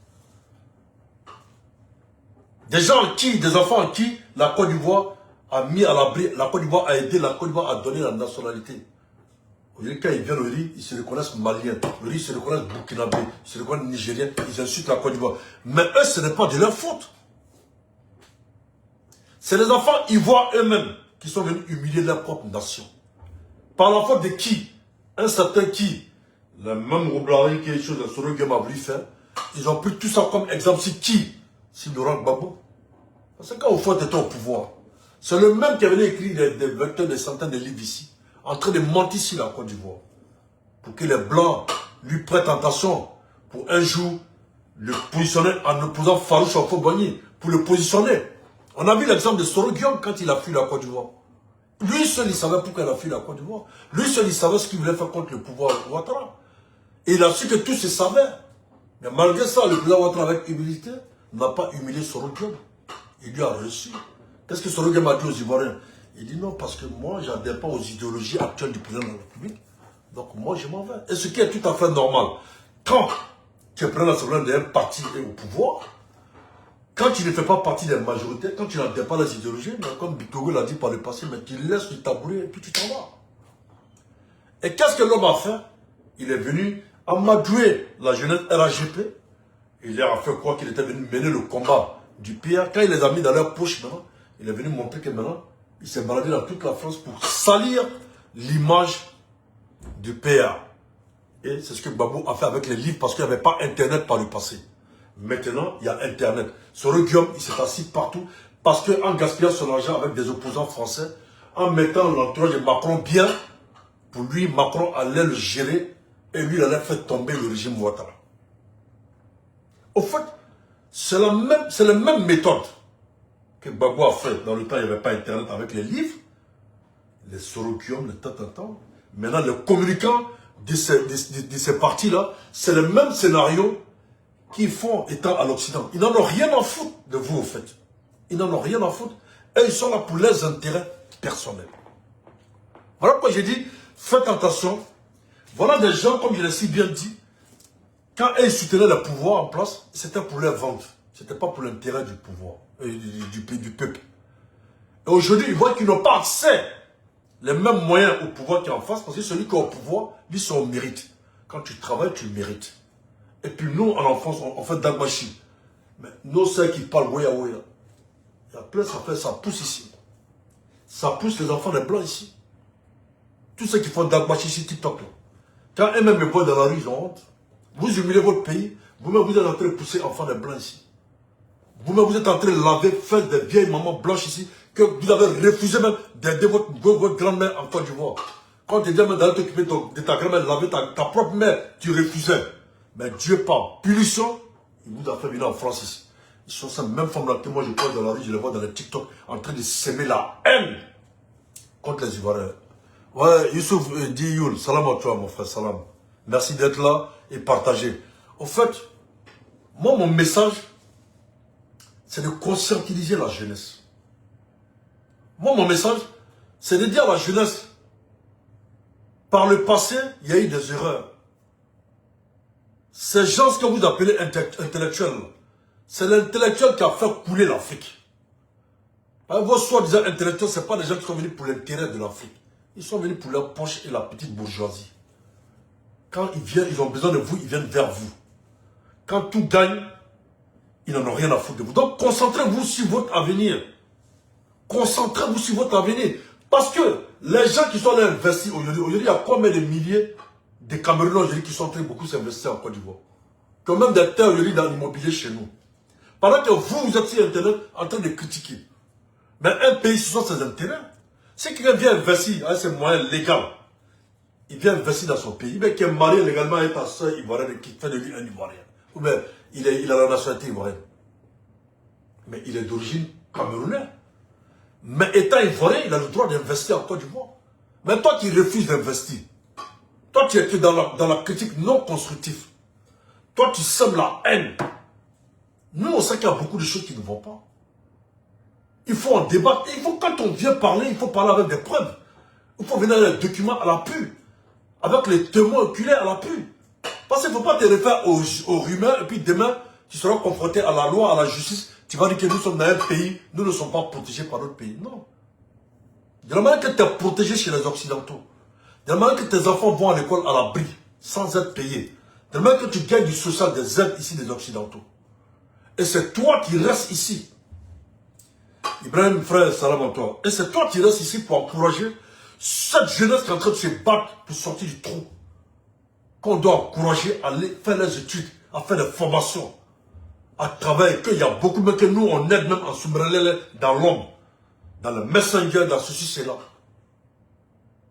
Des enfants en qui la Côte d'Ivoire a mis à l'abri, la Côte d'Ivoire a aidé, la Côte d'Ivoire a donné la nationalité. Aujourd'hui, quand ils viennent au riz, ils se reconnaissent maliens. Au riz, ils se reconnaissent burkinabés, ils se reconnaissent nigériens, ils insultent la Côte d'Ivoire. Mais eux, ce n'est pas de leur faute. C'est les enfants ivoires eux-mêmes qui sont venus humilier leur propre nation. Par la faute de qui? Un certain qui? Le même Roublari qui est chose de Soro Guillaume a voulu faire. Ils ont pris tout ça comme exemple. C'est qui? C'est Laurent Gbagbo. Parce que quand au fond était au pouvoir, c'est le même qui avait écrit des vecteurs, des centaines de livres ici, en train de mentir sur la Côte d'Ivoire. Pour que les Blancs lui prêtent attention. Pour un jour, le positionner en opposant Farouche au Fobagny. Pour le positionner. On a vu l'exemple de Soro Guillaume quand il a fui la Côte d'Ivoire. Lui seul, il savait pourquoi il a fui la Côte d'Ivoire. Lui seul, il savait ce qu'il voulait faire contre le pouvoir Ouattara. Et il a su que tout se savait. Mais malgré ça, le président Ouattara, avec humilité, n'a pas humilié Soro Guillaume. Il lui a reçu. Qu'est-ce que Soro Guillaume a dit aux Ivoiriens? Il dit non, parce que moi, je n'adhère pas aux idéologies actuelles du président de la République. Donc moi, je m'en vais. Et ce qui est tout à fait normal. Quand tu es président national d'un parti et au pouvoir, quand tu ne fais pas partie des majorités, quand tu n'adhères pas les idéologies, mais comme Victor Hugo l'a dit par le passé, mais tu laisses le tabouret et puis tu t'en vas. Et qu'est-ce que l'homme a fait? Il est venu amadouer la jeunesse RAGP. Il a fait croire qu'il était venu mener le combat du PR. Quand il les a mis dans leur poche maintenant, il est venu montrer que maintenant, il s'est baladé dans toute la France pour salir l'image du PR. Et c'est ce que Babou a fait avec les livres parce qu'il n'y avait pas Internet par le passé. Maintenant, il y a Internet. Soro Guillaume, il s'est assis partout parce qu'en gaspillant son argent avec des opposants français, en mettant l'entourage de Macron bien, pour lui, Macron allait le gérer et lui, il allait faire tomber le régime Ouattara. Au fait, c'est la même méthode que Gbagbo a fait dans le temps où il n'y avait pas Internet avec les livres, les Soro Guillaume, les temps. Maintenant, les communicants de ces partis-là, c'est le même scénario qu'ils font étant à l'Occident. Ils n'en ont rien à foutre de vous, au fait. Ils n'en ont rien à foutre. Et ils sont là pour leurs intérêts personnels. Voilà pourquoi j'ai dit, faites attention. Voilà des gens, comme je l'ai si bien dit, quand ils soutenaient le pouvoir en place, c'était pour leur vente. Ce n'était pas pour l'intérêt du pouvoir, du peuple. Et aujourd'hui, ils voient qu'ils n'ont pas accès les mêmes moyens au pouvoir qui est en face, parce que celui qui est au pouvoir, lui, c'est au mérite. Quand tu travailles, tu mérites. Et puis nous, en France, on fait d'agbachi. Mais nos sœurs qui parlent Woya, il y a plein, ça pousse ici. Ça pousse les enfants des Blancs ici. Tous ceux qui font d'agbachi ici, TikTok. Là. Quand eux-mêmes me voient dans la rue, ils ont honte. Vous humiliez votre pays, vous-même vous êtes en train de pousser enfants des Blancs ici. Vous-même vous êtes en train de laver, faire des vieilles mamans blanches ici, que vous avez refusé même d'aider votre grand-mère en Côte d'Ivoire. Quand tu dis même d'aller t'occuper de ta grand-mère, laver ta propre mère, tu refusais. Mais Dieu par punition, il vous a fait venir en France ici. Ils sont ces mêmes femmes-là que moi je crois dans la rue, je les vois dans les TikTok en train de s'aimer la haine contre les Ivoiriens. Ouais, Youssouf Dioul, salam à toi mon frère, salam. Merci d'être là et partager. Au fait, moi mon message, c'est de conscientiser la jeunesse. Moi mon message, c'est de dire à la jeunesse, par le passé, il y a eu des erreurs. Ces gens que vous appelez intellectuels, c'est l'intellectuel qui a fait couler l'Afrique. Vos soi-disant intellectuels, ce n'est pas des gens qui sont venus pour l'intérêt de l'Afrique. Ils sont venus pour leur poche et la petite bourgeoisie. Quand ils viennent, ils ont besoin de vous, ils viennent vers vous. Quand tout gagne, ils n'en ont rien à foutre de vous. Donc concentrez-vous sur votre avenir. Concentrez-vous sur votre avenir. Parce que les gens qui sont là investis aujourd'hui, il y a combien de milliers de Camerounais aujourd'hui qui sont en train de beaucoup s'investir en Côte d'Ivoire. Quand même des terres aujourd'hui dans l'immobilier chez nous. Pendant que vous êtes sur Internet en train de critiquer. Mais un pays, ce sont ses intérêts. Si quelqu'un vient investir avec ses moyens légaux, il vient investir dans son pays, mais qui est marié légalement avec ta soeur ivoirienne qui fait de lui un Ivoirien. Ou bien il a la nationalité ivoirienne. Mais il est d'origine camerounaise. Mais étant ivoirien, il a le droit d'investir en Côte d'Ivoire. Mais toi qui refuses d'investir, toi tu es dans la critique non constructive. Toi tu sèmes la haine. Nous on sait qu'il y a beaucoup de choses qui ne vont pas. Il faut en débattre. Quand on vient parler, il faut parler avec des preuves. Il faut venir avec les documents à l'appui. Avec les témoins oculaires à l'appui. Parce qu'il ne faut pas te référer aux rumeurs et puis demain, tu seras confronté à la loi, à la justice. Tu vas dire que nous sommes dans un pays, nous ne sommes pas protégés par d'autres pays. Non. De la manière que tu es protégé chez les Occidentaux. De la manière que tes enfants vont à l'école à l'abri, sans être payés. De la manière que tu gagnes du social, des aides ici des Occidentaux. Et c'est toi qui restes ici. Ibrahim, frère, salam à toi. Et c'est toi qui restes ici pour encourager cette jeunesse qui est en train de se battre pour sortir du trou. Qu'on doit encourager à aller faire les études, à faire des formations, à travailler. Qu'il y a beaucoup, mais que nous, on aide même en Soumerelele dans l'ombre, dans le messenger, dans ceci, cela.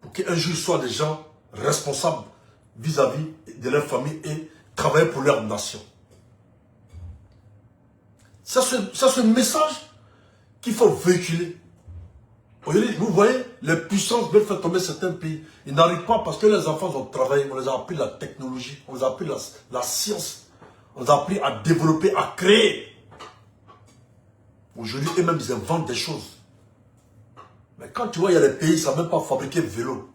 Pour qu'un jour, ils soient des gens responsables vis-à-vis de leur famille et travailler pour leur nation. C'est ce message qu'il faut véhiculer. Vous voyez, les puissances veulent faire tomber certains pays. Ils n'arrivent pas parce que les enfants ont travaillé. On les a appris la technologie, on les a appris la science. On les a appris à développer, à créer. Aujourd'hui, eux-mêmes, ils inventent des choses. Mais quand tu vois, il y a des pays, ils ne savent même pas fabriquer vélo.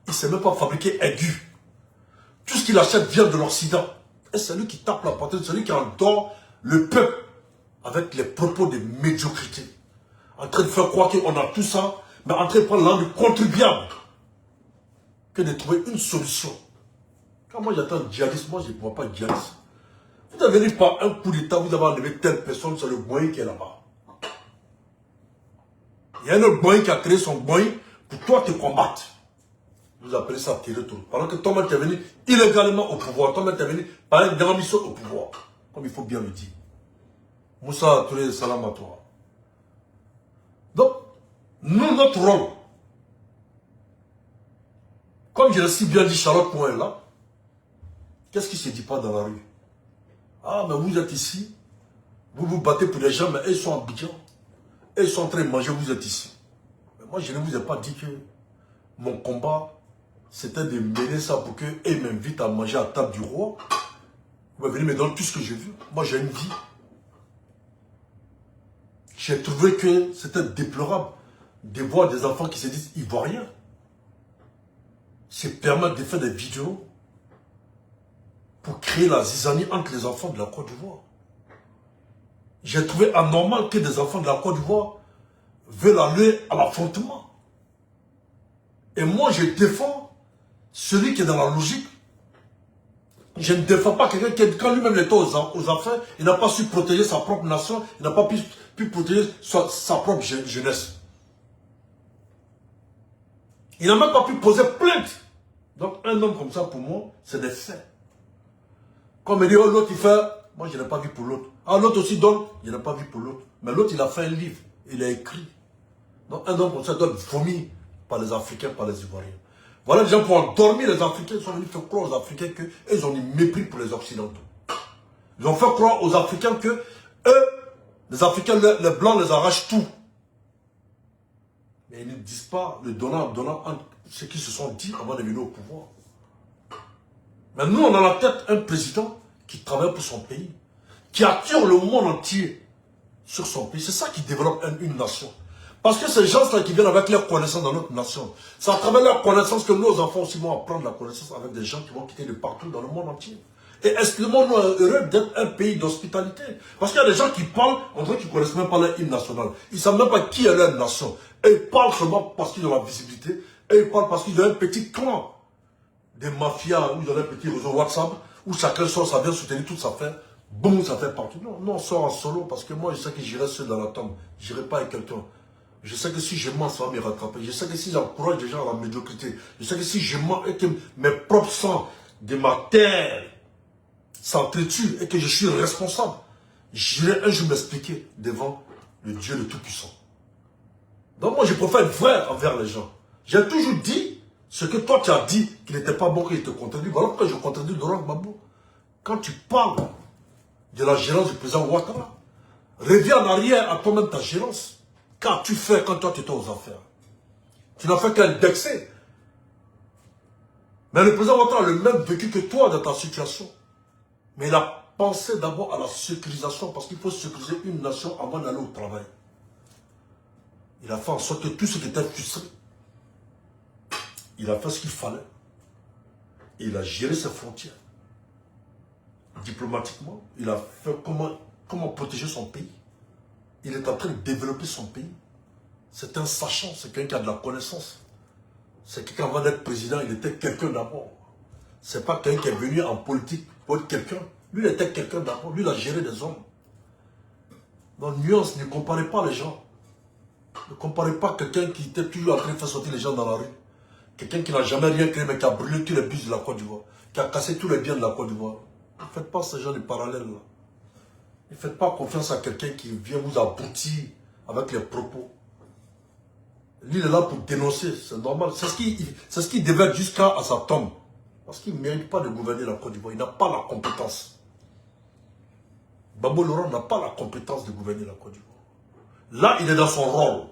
Ils ne savent même pas fabriquer aigu. Tout ce qu'ils achètent vient de l'Occident. Et c'est lui qui tape la poitrine, c'est lui qui endort le peuple avec les propos de médiocrité. En train de faire croire qu'on a tout ça, mais en train de prendre l'angle contribuable que de trouver une solution. Quand moi j'attends le djihadisme, moi je ne vois pas le djihadisme. Vous avez venu par un coup d'état, vous avez enlevé telle personne, c'est le moyen qui est là-bas. Il y a un autre moyen qui a créé son moyen pour toi te combattre. Vous appelez ça tirer tout. Pendant que toi-même tu es venu illégalement au pouvoir, toi-même tu es venu par une grande mission au pouvoir. Comme il faut bien le dire. Moussa Touré, salam à toi. Donc, nous, notre rôle, comme je l'ai si bien dit, Charlotte Point est là, qu'est-ce qui ne se dit pas dans la rue? Ah, mais vous êtes ici, vous vous battez pour les gens, mais ils sont en Abidjan, ils sont en train de manger, vous êtes ici. Mais moi, je ne vous ai pas dit que mon combat, c'était de mener ça pour qu'ils m'invitent à manger à la table du roi. Vous venez me donner tout ce que j'ai vu. Moi, j'ai une vie. J'ai trouvé que c'était déplorable de voir des enfants qui se disent ivoiriens. Se permettre de faire des vidéos pour créer la zizanie entre les enfants de la Côte d'Ivoire. J'ai trouvé anormal que des enfants de la Côte d'Ivoire veulent aller à l'affrontement. Et moi, je défends celui qui est dans la logique. Je ne défends pas quelqu'un qui, quand lui-même était aux affaires, il n'a pas su protéger sa propre nation, il n'a pas pu protéger sa propre jeunesse. Il n'a même pas pu poser plainte. Donc un homme comme ça, pour moi, c'est des faits. Comme il dit, oh, l'autre il fait, moi je n'ai pas vu pour l'autre. Ah, l'autre aussi donne, je n'ai pas vu pour l'autre. Mais l'autre il a fait un livre, il a écrit. Donc un homme comme ça doit être vomi par les Africains, par les Ivoiriens. Voilà des gens pour endormir les Africains, ils sont venus faire croire aux Africains qu'ils ont du mépris pour les Occidentaux. Ils ont fait croire aux Africains que eux, les Africains, les Blancs les arrachent tout. Mais ils ne disent pas le donnant entre ceux qui se sont dit avant de venir au pouvoir. Mais nous, on a la tête un président qui travaille pour son pays, qui attire le monde entier sur son pays. C'est ça qui développe une nation. Parce que ces gens-là qui viennent avec leur connaissance dans notre nation, c'est à travers leur connaissance que nos enfants aussi vont apprendre la connaissance avec des gens qui vont quitter de partout dans le monde entier. Et excusez-moi, nous heureux d'être un pays d'hospitalité. Parce qu'il y a des gens qui parlent, on dirait qu'ils ne connaissent même pas leur hymne national. Ils ne savent même pas qui est leur nation. Et ils parlent seulement parce qu'ils ont la visibilité. Et ils parlent parce qu'ils ont un petit clan. Des mafias, où ils ont un petit réseau WhatsApp, où chacun sort, ça vient soutenir toute sa affaire. Boum, ça fait partout. Non, non, on sort en solo parce que moi, je sais que j'irai seul dans la tombe. Je n'irai pas avec quelqu'un. Je sais que si je mens, ça va me rattraper. Je sais que si j'encourage les gens à la médiocrité, je sais que si je mens et que mes propres sangs de ma terre s'entretuent et que je suis responsable, j'irai un jour m'expliquer devant le Dieu le Tout-Puissant. Donc moi, je préfère être vrai envers les gens. J'ai toujours dit ce que toi tu as dit, qu'il n'était pas bon, qu'il te contredit. Voilà pourquoi je contredis Laurent Gbagbo. Quand tu parles de la gérance du président Ouattara, reviens en arrière à toi-même ta gérance. Qu'as-tu fait quand toi tu étais aux affaires? Tu n'as fait qu'indexer. Mais le président Ouattara a le même vécu que toi dans ta situation. Mais il a pensé d'abord à la sécurisation, parce qu'il faut sécuriser une nation avant d'aller au travail. Il a fait en sorte que tout ce qui était frustré, Il a fait ce qu'il fallait. Et il a géré ses frontières. Diplomatiquement, il a fait comment protéger son pays. Il est en train de développer son pays. C'est un sachant, c'est quelqu'un qui a de la connaissance. C'est quelqu'un avant d'être président, il était quelqu'un d'abord. C'est pas quelqu'un qui est venu en politique pour être quelqu'un. Lui, il était quelqu'un d'abord. Lui, il a géré des hommes. Donc, nuance, ne comparez pas les gens. Ne comparez pas quelqu'un qui était toujours en train de faire sortir les gens dans la rue. Quelqu'un qui n'a jamais rien créé, mais qui a brûlé tous les bus de la Côte d'Ivoire. Qui a cassé tous les biens de la Côte d'Ivoire. Ne faites pas ce genre de parallèle-là. Ne faites pas confiance à quelqu'un qui vient vous aboutir avec les propos. Lui, il est là pour dénoncer, c'est normal. C'est ce qu'il devait être jusqu'à sa tombe. Parce qu'il ne mérite pas de gouverner la Côte d'Ivoire. Il n'a pas la compétence. Babo Laurent n'a pas la compétence de gouverner la Côte d'Ivoire. Là, il est dans son rôle.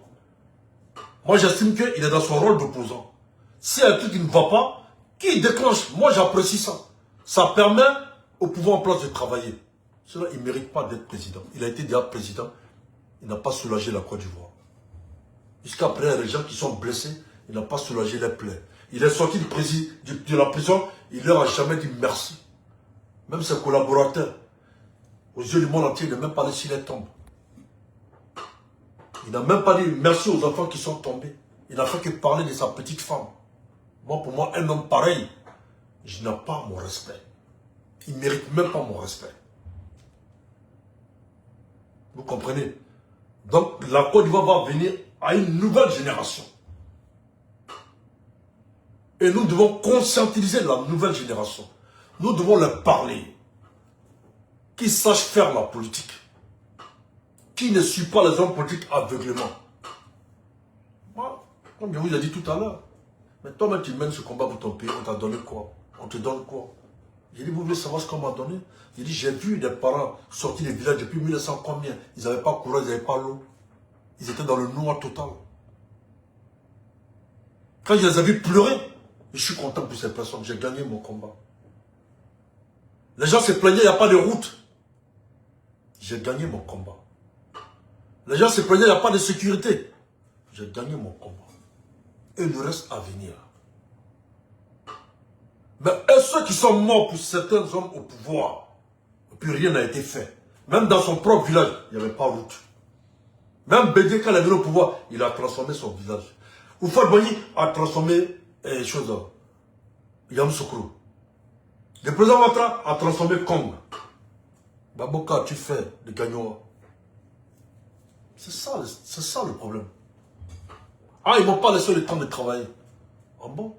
Moi, j'estime qu'il est dans son rôle d'opposant. S'il y a un truc qui ne va pas, qui déclenche? Moi, j'apprécie ça. Ça permet au pouvoir en place de travailler. Cela, il ne mérite pas d'être président. Il a été déjà président. Il n'a pas soulagé la Côte d'Ivoire. Jusqu'à présent, les gens qui sont blessés, il n'a pas soulagé les plaies. Il est sorti de la prison, il leur a jamais dit merci. Même ses collaborateurs, aux yeux du monde entier, il n'a même pas laissé les tombes. Il n'a même pas dit merci aux enfants qui sont tombés. Il n'a fait que parler de sa petite femme. Moi, pour moi, un homme pareil, je n'ai pas mon respect. Il ne mérite même pas mon respect. Vous comprenez? Donc, la Côte d'Ivoire va venir à une nouvelle génération. Et nous devons conscientiser la nouvelle génération. Nous devons leur parler. Qu'ils sachent faire la politique. Qui ne suit pas les hommes politiques aveuglément. Moi, comme je vous ai dit tout à l'heure, mais toi-même tu mènes ce combat pour ton pays, on t'a donné quoi? On te donne quoi? J'ai dit, vous voulez savoir ce qu'on m'a donné? J'ai dit, j'ai vu des parents sortir des villages depuis 1900 combien? Ils n'avaient pas courant, ils n'avaient pas l'eau. Ils étaient dans le noir total. Quand je les ai vus pleurer, je suis content pour ces personnes, j'ai gagné mon combat. Les gens se plaignaient, il n'y a pas de route. J'ai gagné mon combat. Les gens se plaignaient, il n'y a pas de sécurité. J'ai gagné mon combat. Et le reste à venir. Mais ceux qui sont morts pour certains hommes au pouvoir, et puis rien n'a été fait. Même dans son propre village, il n'y avait pas de route. Même Bédié, quand il est venu au pouvoir, il a transformé son village. Oufal Boigny a transformé Yamoussoukro. Le président Ouattara a transformé Kong. Baboka, tu fais de Gagnoa. C'est ça le problème. Ah, ils ne m'ont pas laissé le temps de travailler. Ah bon?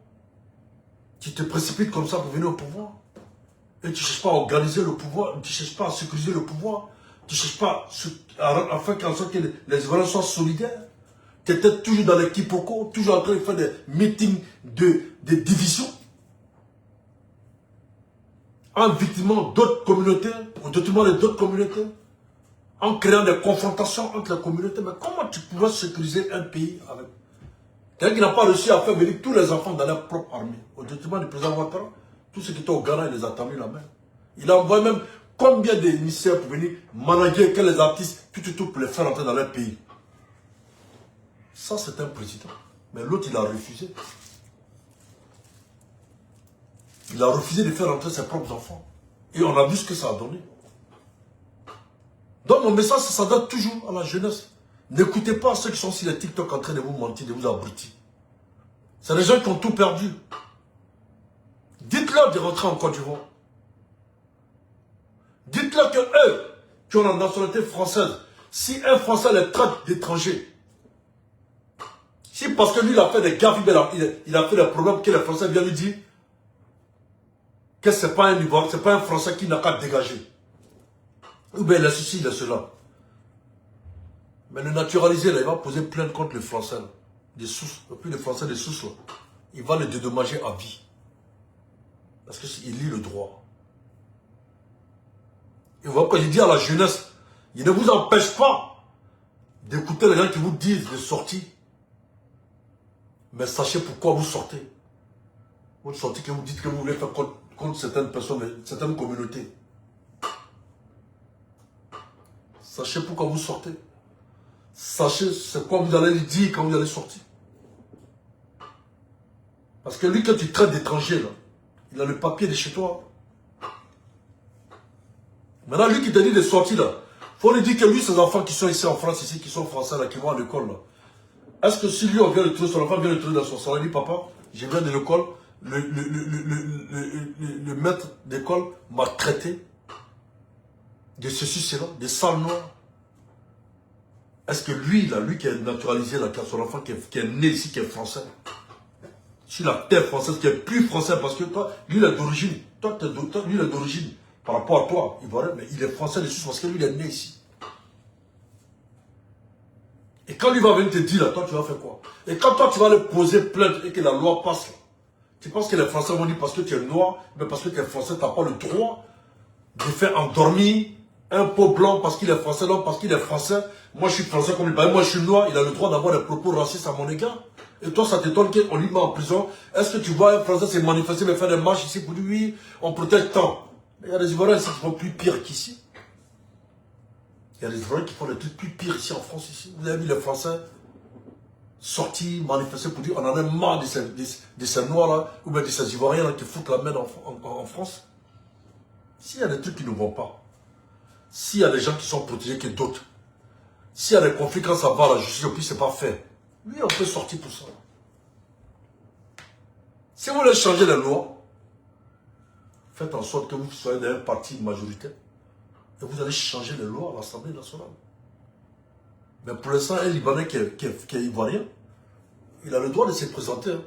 Tu te précipites comme ça pour venir au pouvoir. Et tu ne cherches pas à organiser le pouvoir, tu ne cherches pas à sécuriser le pouvoir. Tu ne cherches pas à faire en sorte que les Ivoiriens soient solidaires. Tu étais toujours dans les quiproquos, toujours en train de faire des meetings de division. En victimant d'autres communautés, au détriment d'autres communautés. En créant des confrontations entre les communautés. Mais comment tu pourras sécuriser un pays avec... Quelqu'un qui n'a pas réussi à faire venir tous les enfants dans leur propre armée. Au détriment du président Ouattara, tous ceux qui étaient au Ghana, il les a tendus la main. Il a envoyé même combien d'émissaires pour venir manager que les artistes, tout pour les faire entrer dans leur pays. Ça, c'est un président. Mais l'autre, il a refusé. Il a refusé de faire entrer ses propres enfants. Et on a vu ce que ça a donné. Donc, mon message, ça s'adresse toujours à la jeunesse. N'écoutez pas ceux qui sont sur les TikTok en train de vous mentir, de vous abrutir. C'est les gens qui ont tout perdu. Dites-leur de rentrer en Côte d'Ivoire. Dites-leur que eux, qui ont la nationalité française, si un Français les traite d'étrangers, si parce que lui, il a fait des gaffes, il a fait des problèmes que les Français viennent lui dire que ce n'est pas un Ivoirien, ce n'est pas un Français qui n'a qu'à dégager. Ou bien il a ceci, il a cela. Mais le naturalisé, là, il va poser plainte contre le Français. Là, des sous, et puis le Français des sous, là, il va le dédommager à vie. Parce qu'il lit le droit. Et vous voyez, quand je dis à la jeunesse, il ne vous empêche pas d'écouter les gens qui vous disent de sortir. Mais sachez pourquoi vous sortez. Vous sortez que vous dites que vous voulez faire contre certaines personnes, certaines communautés. Sachez pourquoi vous sortez. Sachez c'est quoi vous allez lui dire quand vous allez sortir. Parce que lui, quand tu traites d'étranger, là, il a le papier de chez toi. Maintenant, lui qui te dit de sortir, là, faut lui dire que lui, ses enfants qui sont ici en France, ici, qui sont français, là, qui vont à l'école, là. Est-ce que si lui, on vient le trouver, son enfant vient le trouver dans son salon, il dit, papa, je viens de l'école, le maître d'école m'a traité de ceci, cela, de sale noir. Est-ce que lui, là, lui qui est naturalisé, là, qui a son enfant, qui est né ici, qui est français, sur la terre française, qui est plus français, parce que toi, lui, il est d'origine, lui, il est d'origine, par rapport à toi, Ivoirien, mais il est français dessus parce que lui, il est né ici. Et quand lui va venir te dire, là, toi, tu vas faire quoi? Et quand toi, tu vas aller poser plainte et que la loi passe, là, tu penses que les Français vont dire parce que tu es noir, mais parce que tu es français, tu n'as pas le droit de faire endormir un peau blanc parce qu'il est français, non, parce qu'il est français. Moi, je suis français comme lui, moi, je suis noir, il a le droit d'avoir des propos racistes à mon égard. Et toi, ça t'étonne qu'on lui met en prison. Est-ce que tu vois un Français se manifester, mais faire des marches ici pour dire oui, on protège tant. Il y a des Ivoiriens ici qui font plus pire qu'ici. Il y a des Ivoiriens qui font des trucs plus pires ici en France. Ici. Vous avez vu les Français sortir, manifester pour dire on en a marre de ces Noirs-là, ou bien de ces Ivoiriens-là qui foutent la main en France. S'il y a des trucs qui ne vont pas, s'il y a des gens qui sont protégés que d'autres, s'il y a des conflits quand ça va, la justice, puis c'est pas fait. Oui, on peut sortir pour ça. Si vous voulez changer les lois, faites en sorte que vous soyez d'un parti majoritaire et vous allez changer les lois à l'Assemblée nationale. Mais pour l'instant, un Libanais qui est ivoirien, il a le droit de se présenter. Hein.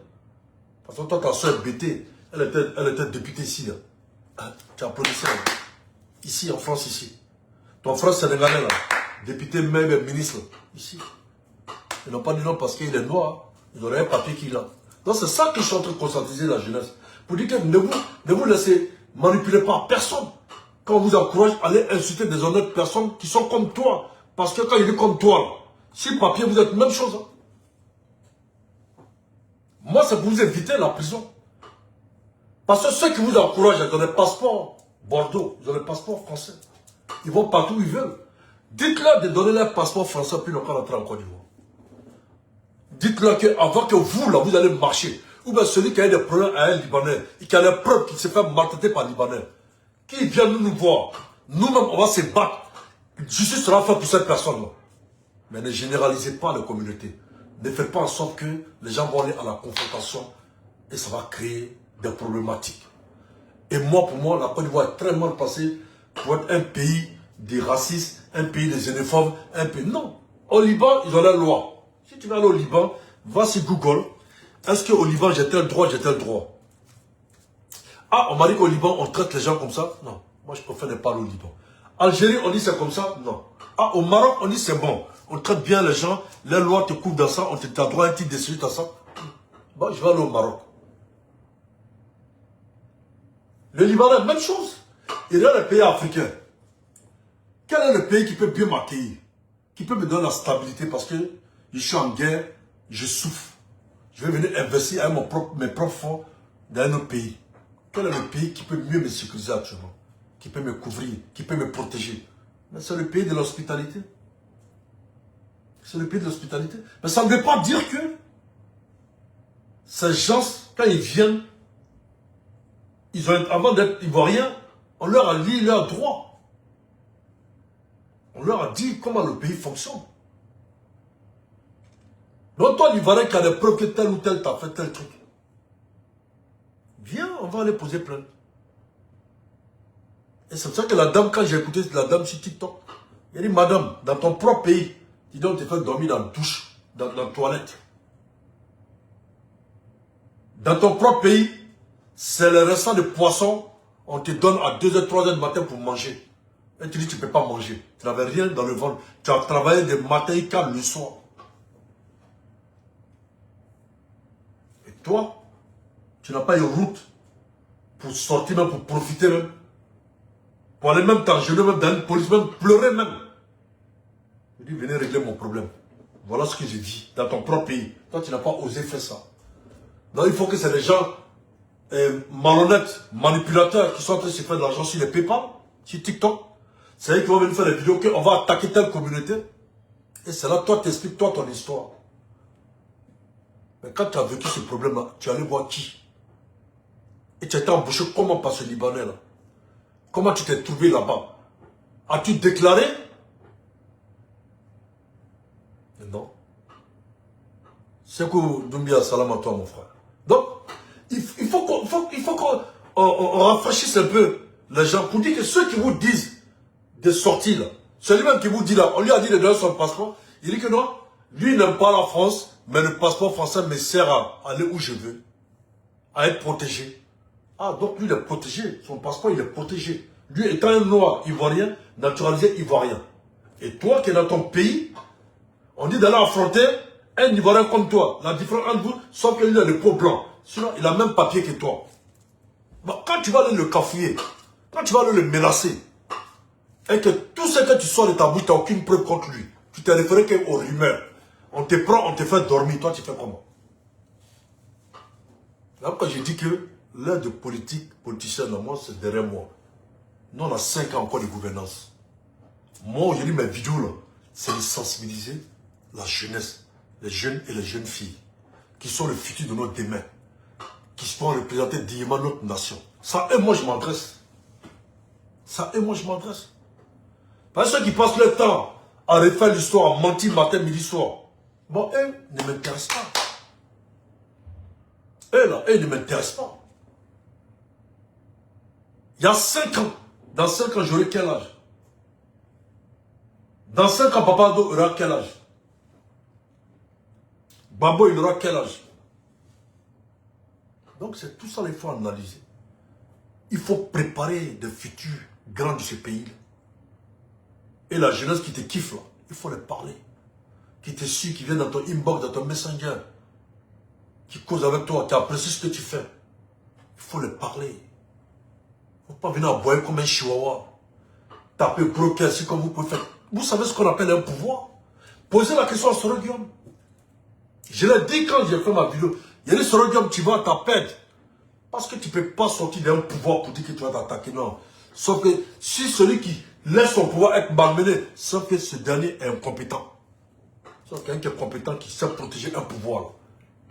Parce que toi, ta soeur BT, elle était députée ici. Hein. Tu applaudissais. Hein. Ici, en France, ici. Ton frère sénégalais, là, député, même ministre, là, ici. Ils n'ont pas dit non parce qu'il est noir. Hein. Ils auraient un papier qu'il a. Donc c'est ça que je suis en train de conscientiser la jeunesse. Pour dire que ne vous laissez manipuler par personne. Quand on vous encourage à aller insulter des honnêtes personnes qui sont comme toi. Parce que quand il est comme toi, là, sur le papier, vous êtes la même chose. Hein. Moi, c'est pour vous éviter la prison. Parce que ceux qui vous encouragent à donner passeport Bordeaux, ils ont le passeport français. Ils vont partout où ils veulent. Dites-leur de donner leur passeport français puis ils n'ont pas rentré en Côte d'Ivoire. Dites-leur qu'avant que vous, là, vous allez marcher, ou bien celui qui a des problèmes à un Libanais, et qui a des preuves qu'il s'est fait maltraiter par un Libanais, qui vient nous voir, nous-mêmes, on va se battre. Justice sera faite pour cette personne-là. Mais ne généralisez pas la communauté. Ne faites pas en sorte que les gens vont aller à la confrontation et ça va créer des problématiques. Et moi, pour moi, la Côte d'Ivoire est très mal passée pour être un pays des racistes, un pays des xénophobes, un pays... Non. Au Liban, ils ont la loi. Si tu vas aller au Liban, va sur Google. Est-ce qu'au Liban, j'ai tel droit, j'ai tel droit? Ah, on m'a dit qu'au Liban, on traite les gens comme ça? Non. Moi, je préfère ne pas aller au Liban. Algérie, on dit c'est comme ça? Non. Ah, au Maroc, on dit c'est bon. On traite bien les gens, les lois te couvrent dans ça, on te droit un titre de séjour dans ça. Bon, je vais aller au Maroc. Le Liban, même chose. Il y a les pays africains. Quel est le pays qui peut bien m'accueillir? Qui peut me donner la stabilité parce que je suis en guerre, je souffre. Je vais venir investir avec mes propres fonds dans un autre pays. Quel est le pays qui peut mieux me sécuriser actuellement? Qui peut me couvrir, qui peut me protéger? Mais c'est le pays de l'hospitalité. C'est le pays de l'hospitalité. Mais ça ne veut pas dire que ces gens, quand ils viennent, avant d'être ivoiriens, on leur a lié leurs droits. On leur a dit comment le pays fonctionne. Donc toi, l'Ivoirien qui a des preuves que tel ou tel t'a fait tel truc. Viens, on va aller poser plainte. Et c'est pour ça que la dame, quand j'ai écouté la dame sur TikTok, elle dit, madame, dans ton propre pays, tu dois te faire dormir dans la douche, dans la toilette. Dans ton propre pays, c'est le restant de poisson, on te donne à 2h, 3h du matin pour manger. Et tu dis, tu ne peux pas manger. Tu n'avais rien dans le ventre. Tu as travaillé de matin jusqu'à le soir. Et toi, tu n'as pas une route pour sortir même, pour profiter même. Pour aller même t'engeler, même dans une police, même pleurer même. Je dis, venez régler mon problème. Voilà ce que j'ai dit, dans ton propre pays. Toi, tu n'as pas osé faire ça. Donc, il faut que c'est des gens malhonnêtes, manipulateurs, qui sont en train de se faire de l'argent sur les PayPal, sur TikTok. C'est eux qui vont venir faire des vidéos qu'on va attaquer telle communauté. Et c'est là, toi, t'expliques, toi, ton histoire. Mais quand tu as vécu ce problème-là, tu es allé voir qui? Et tu as été embauché comment par ce Libanais-là? Comment tu t'es trouvé là-bas? As-tu déclaré? Non. C'est que Doumbia, salam à toi, mon frère. Donc, il faut qu'on rafraîchisse un peu les gens pour dire que ceux qui vous disent de sortir là, celui-même qui vous dit là, on lui a dit de donner son passeport, il dit que non, lui n'aime pas la France, mais le passeport français me sert à aller où je veux, à être protégé. Ah, donc lui il est protégé, son passeport il est protégé. Lui étant un noir ivoirien, naturalisé ivoirien. Et toi qui es dans ton pays, on dit d'aller affronter un Ivoirien comme toi. La différence entre vous, sauf que lui a le peau blanc. Sinon, il a le même papier que toi. Bon, quand tu vas aller le cafouiller, quand tu vas aller le menacer, et que tout ce que tu sors de ta bouche, tu n'as aucune preuve contre lui, tu t'es référé qu'aux rumeurs. On te prend, on te fait dormir, toi tu fais comment? Là, quand je dis que l'heure de politique, politicien, moi, c'est derrière moi. Nous, on a 5 ans encore de gouvernance. Moi, aujourd'hui, mes vidéos, là, c'est de sensibiliser la jeunesse, les jeunes et les jeunes filles, qui sont le futur de notre demain, qui vont représenter dignement notre nation. Ça, et moi, je m'adresse. Ça, et moi, je m'adresse. Parce que ceux qui passent leur temps à refaire l'histoire, à mentir matin, midi, soir, bon, eux ne m'intéressent pas. Eux, là, eux ne m'intéressent pas. Il y a 5 ans, dans 5 ans, j'aurai quel âge? Dans 5 ans, Papa Ado aura quel âge? Babo, il aura quel âge? Donc, c'est tout ça qu'il faut analyser. Il faut préparer des futurs grands de ce pays-là. Et la jeunesse qui te kiffe, là, il faut les parler. Qui te suit, qui vient dans ton inbox, dans ton messenger, qui cause avec toi, qui apprécie ce que tu fais. Il faut les parler. Il ne faut pas venir aboyer comme un chihuahua. Taper gros cœur, c'est comme vous pouvez faire. Vous savez ce qu'on appelle un pouvoir? Posez la question à Sorogium. Je l'ai dit quand j'ai fait ma vidéo. Il y a des Sorogium, tu vas t'appelle. Parce que tu ne peux pas sortir d'un pouvoir pour dire que tu vas t'attaquer. Non. Sauf que si celui qui laisse son pouvoir être malmené, sauf que ce dernier est incompétent. Sauf quelqu'un qui est compétent, qui sait protéger un pouvoir, là,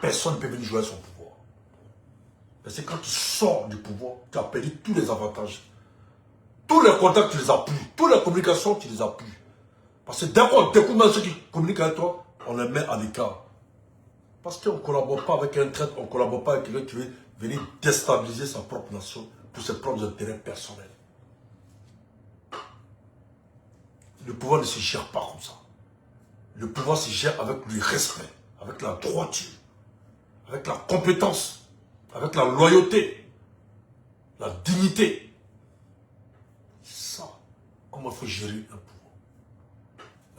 personne ne peut venir jouer son pouvoir. C'est quand tu sors du pouvoir, tu as perdu tous les avantages. Tous les contacts, tu les as plus. Toutes les communications, tu les as plus. Parce que dès qu'on découvre même ceux qui communiquent avec toi, on les met à l'écart. Parce qu'on ne collabore pas avec un traître, on ne collabore pas avec quelqu'un qui veut venir déstabiliser sa propre nation pour ses propres intérêts personnels. Le pouvoir ne se gère pas comme ça. Le pouvoir se gère avec le respect, avec la droiture, avec la compétence, avec la loyauté, la dignité. Ça, comment il faut gérer un pouvoir?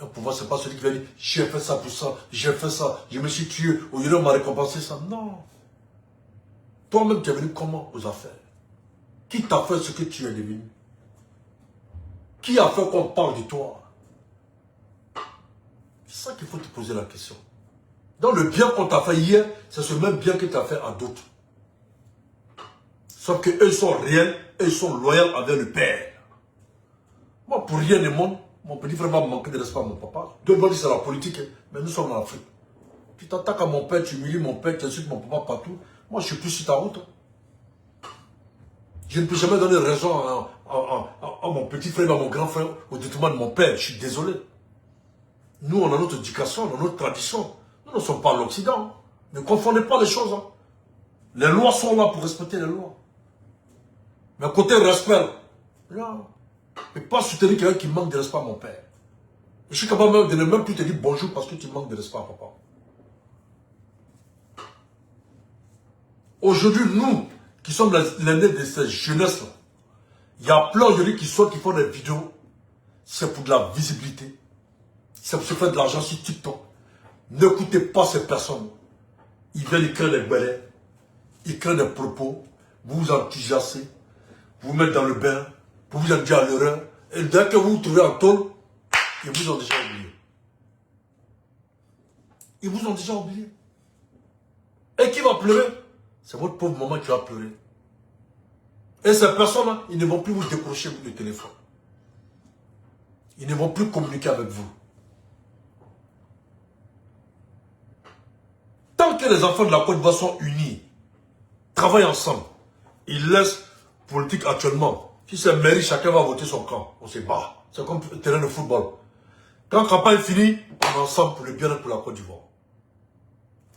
Un pouvoir, ce n'est pas celui qui va dire « j'ai fait ça pour ça, j'ai fait ça, je me suis tué, aujourd'hui on m'a récompensé ça ». Non. Toi-même, tu es venu comment aux affaires? Qui t'a fait ce que tu es devenu? Qui a fait qu'on parle de toi? C'est ça qu'il faut te poser la question. Donc le bien qu'on t'a fait hier, c'est ce même bien que tu as fait à d'autres. Sauf qu'eux sont réels, eux sont loyaux avec le Père. Moi, pour rien du monde, mon petit frère va me manquer de respect à mon papa. Deux fois, c'est la politique, mais nous sommes en Afrique. Tu t'attaques à mon père, tu humilies mon père, tu insultes mon papa partout. Moi, je suis plus sur ta route. Je ne peux jamais donner raison à mon petit frère, à mon grand frère, au détriment de mon père. Je suis désolé. Nous, on a notre éducation, on a notre tradition. Nous ne sommes pas l'Occident. Ne confondez pas les choses. Les lois sont là pour respecter les lois. Mais côté respect, là, et pas soutenir quelqu'un qui manque de respect à mon père. Je suis capable même de ne même plus te dire bonjour parce que tu manques de respect à papa. Aujourd'hui, nous, qui sommes l'aînés de cette jeunesse-là, il y a plein aujourd'hui qui font des vidéos. C'est pour de la visibilité. C'est pour se faire de l'argent sur TikTok. N'écoutez pas ces personnes. Ils viennent écrire des bêtises. Ils écrivent des propos. Vous vous enthousiasmez. Vous vous mettez dans le bain. Vous vous en dites à l'erreur. Et dès que vous vous trouvez en tôle, ils vous ont déjà oublié. Ils vous ont déjà oublié. Et qui va pleurer? C'est votre pauvre maman qui va pleurer. Et ces personnes-là, ils ne vont plus vous décrocher le téléphone. Ils ne vont plus communiquer avec vous. Tant que que les enfants de la Côte d'Ivoire sont unis, travaillent ensemble, ils laissent politique actuellement. Si c'est mairie, chacun va voter son camp. On se bat. C'est comme un terrain de football. Quand la campagne est finie, on est ensemble pour le bien-être pour la Côte d'Ivoire.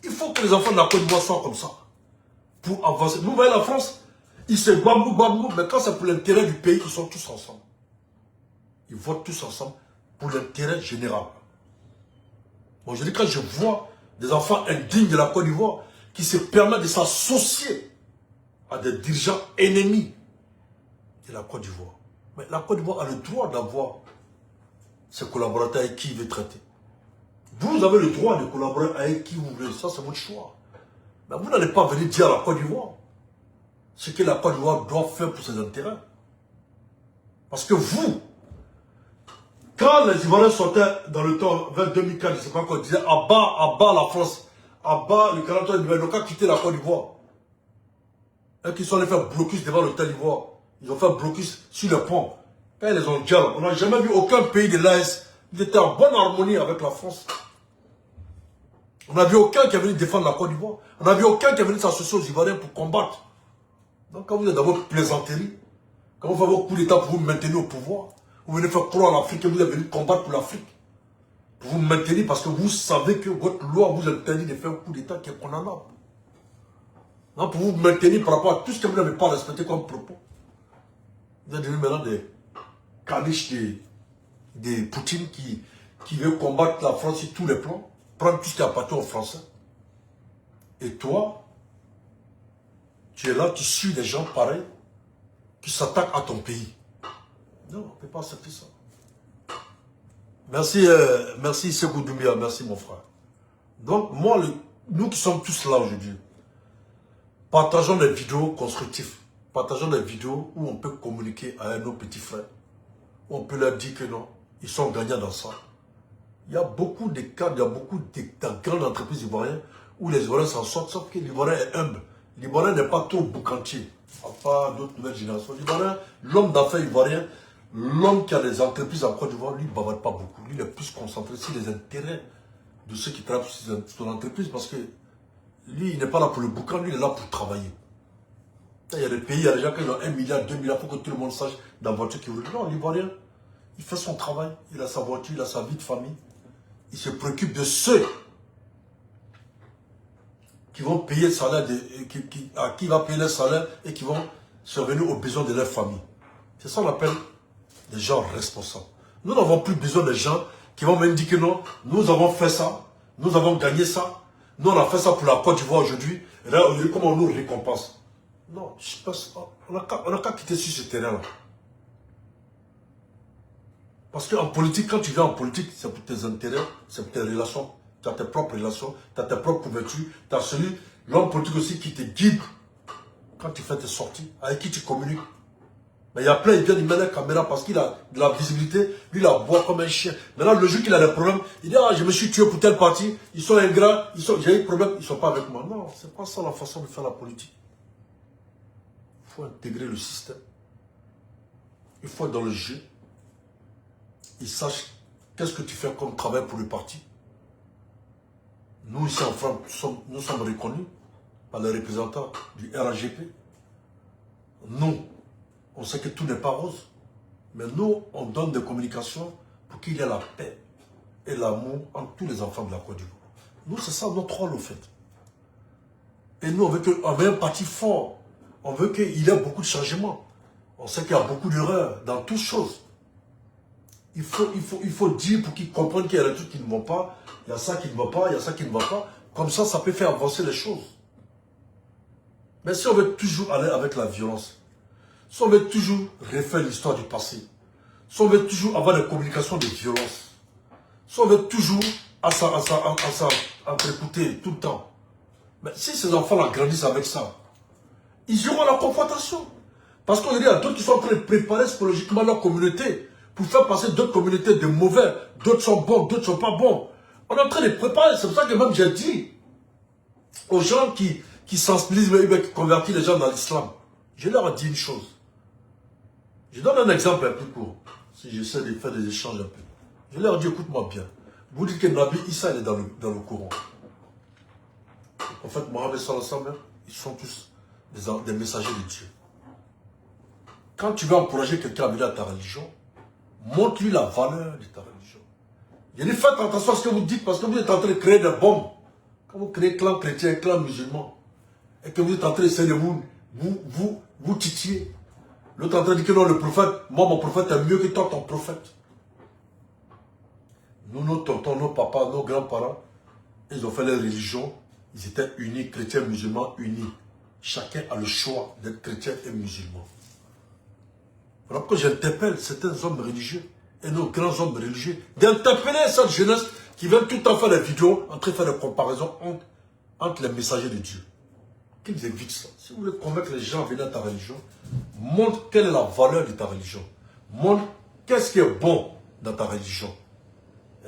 Il faut que les enfants de la Côte d'Ivoire soient comme ça. Pour avancer. Vous voyez la France, ils se bambou, mais quand c'est pour l'intérêt du pays, ils sont tous ensemble. Ils votent tous ensemble pour l'intérêt général. Bon, je dis quand je vois des enfants indignes de la Côte d'Ivoire qui se permettent de s'associer à des dirigeants ennemis de la Côte d'Ivoire. Mais la Côte d'Ivoire a le droit d'avoir ses collaborateurs avec qui il veut traiter. Vous avez le droit de collaborer avec qui vous voulez, ça c'est votre choix. Mais vous n'allez pas venir dire à la Côte d'Ivoire ce que la Côte d'Ivoire doit faire pour ses intérêts. Parce que vous, quand les Ivoiriens sortaient dans le temps, vers 2004, je ne sais pas quoi, disaient à bas la France, à bas le Canada, ils n'ont qu'à quitter la Côte d'Ivoire. Et qu'ils sont allés faire blocus devant l'hôtel d'Ivoire. Ils ont fait blocus sur le pont. Quand ils les ont dit, on n'a jamais vu aucun pays de l'AS qui était en bonne harmonie avec la France. On n'a vu aucun qui est venu défendre la Côte d'Ivoire. On n'a vu aucun qui est venu s'associer aux Ivoiriens pour combattre. Donc quand vous êtes dans votre plaisanterie, quand vous faites vos coups d'État pour vous maintenir au pouvoir, vous venez faire croire à l'Afrique que vous êtes venu combattre pour l'Afrique. Pour vous maintenir parce que vous savez que votre loi vous interdit de faire un coup d'État qui est condamnable. Non, pour vous maintenir par rapport à tout ce que vous n'avez pas respecté comme propos. Vous êtes devenu maintenant des caniches de Poutine qui veut combattre la France sur tous les plans, prendre tout ce qui appartient aux Français. Et toi, tu es là, tu suis des gens pareils qui s'attaquent à ton pays. Non, on ne peut pas accepter ça. Merci, merci Sekou Doumbia, merci mon frère. Donc, moi, nous qui sommes tous là aujourd'hui, partageons des vidéos constructives. Partageons des vidéos où on peut communiquer avec nos petits frères. Où on peut leur dire que non, ils sont gagnants dans ça. Il y a beaucoup de cas, il y a beaucoup de grandes entreprises ivoiriennes où les Ivoiriens s'en sortent, sauf que l'Ivoirien est humble. L'Ivoirien n'est pas trop boucantier, à part d'autres nouvelles générations. L'Ivoirien, l'homme d'affaires ivoirien, l'homme qui a des entreprises en Côte d'Ivoire, lui, ne bavarde pas beaucoup. Lui, il est plus concentré sur les intérêts de ceux qui travaillent sur son entreprise parce que lui, il n'est pas là pour le boucan, lui, il est là pour travailler. Il y a des pays, il y a des gens qui ont 1 milliard, 2 milliards, pour que tout le monde sache dans la voiture qu'il veut. Non, l'Ivoirien, il fait son travail, il a sa voiture, il a sa vie de famille. Il se préoccupe de ceux qui vont payer le salaire, à qui va payer le salaire et qui vont survenir aux besoins de leur famille. C'est ça qu'on appelle des gens responsables. Nous n'avons plus besoin de gens qui vont même dire que non, nous avons fait ça, nous avons gagné ça, nous on a fait ça pour la Côte d'Ivoire aujourd'hui, et là aujourd'hui comment on nous récompense. Non, je pense, on n'a qu'à quitter sur ce terrain-là. Parce qu'en politique, quand tu viens en politique, c'est pour tes intérêts, c'est pour tes relations. Tu as tes propres relations, tu as tes propres couvertures, tu as l'homme politique aussi qui te guide quand tu fais tes sorties, avec qui tu communiques. Mais il y a plein, il vient, il met la caméra parce qu'il a de la visibilité, lui il la boit comme un chien. Maintenant, le jour qu'il a des problèmes, il dit, ah, je me suis tué pour telle partie, ils sont ingrats, j'ai eu des problèmes, ils ne sont pas avec moi. Non, c'est pas ça la façon de faire la politique. Il faut intégrer le système. Il faut être dans le jeu. Ils sachent qu'est-ce que tu fais comme travail pour le parti. Nous, ici en France, nous sommes reconnus par les représentants du RAGP. Nous, on sait que tout n'est pas rose. Mais nous, on donne des communications pour qu'il y ait la paix et l'amour entre tous les enfants de la Côte d'Ivoire. Nous, c'est ça notre rôle, au fait. Et nous, on veut un parti fort. On veut qu'il y ait beaucoup de changements. On sait qu'il y a beaucoup d'erreurs dans toutes choses. Il faut dire pour qu'ils comprennent qu'il y a des trucs qui ne vont pas, il y a ça qui ne va pas, il y a ça qui ne va pas. Comme ça peut faire avancer les choses. Mais si on veut toujours aller avec la violence, si on veut toujours refaire l'histoire du passé, si on veut toujours avoir des communications de violence, si on veut toujours entre-écouter tout le temps, mais si ces enfants-là grandissent avec ça, ils auront la confrontation. Parce qu'il y a d'autres qui sont en train de préparer psychologiquement leur communauté pour faire passer d'autres communautés de mauvais, d'autres sont bons, d'autres ne sont pas bons. On est en train de préparer, c'est pour ça que même j'ai dit aux gens qui sensibilisent, qui convertissent les gens dans l'islam, je leur ai dit une chose. Je donne un exemple un peu court, si j'essaie de faire des échanges un peu. Je leur ai dit, écoute-moi bien, vous dites que Nabi Issa est dans le Coran. En fait, Mohamed Salah, ils sont tous des messagers de Dieu. Quand tu veux encourager quelqu'un à venir à ta religion, montre-lui la valeur de ta religion. Il dit, faites attention à ce que vous dites parce que vous êtes en train de créer des bombes. Quand vous créez clan chrétien, clan musulman, et que vous êtes en train d'essayer de vous titiller. L'autre est en train de dire que non, le prophète, moi mon prophète est mieux que toi ton prophète. Nous, nos tontons, nos papas, nos grands-parents, ils ont fait leur religion, ils étaient unis, chrétiens, musulmans, unis. Chacun a le choix d'être chrétien et musulman. Voilà pourquoi j'interpelle certains hommes religieux et nos grands hommes religieux d'interpeller cette jeunesse qui vient tout le temps faire des vidéos en train de faire des comparaisons entre les messagers de Dieu. Qu'ils évitent ça. Si vous voulez convaincre les gens à venir à ta religion, montre quelle est la valeur de ta religion. Montre qu'est-ce qui est bon dans ta religion.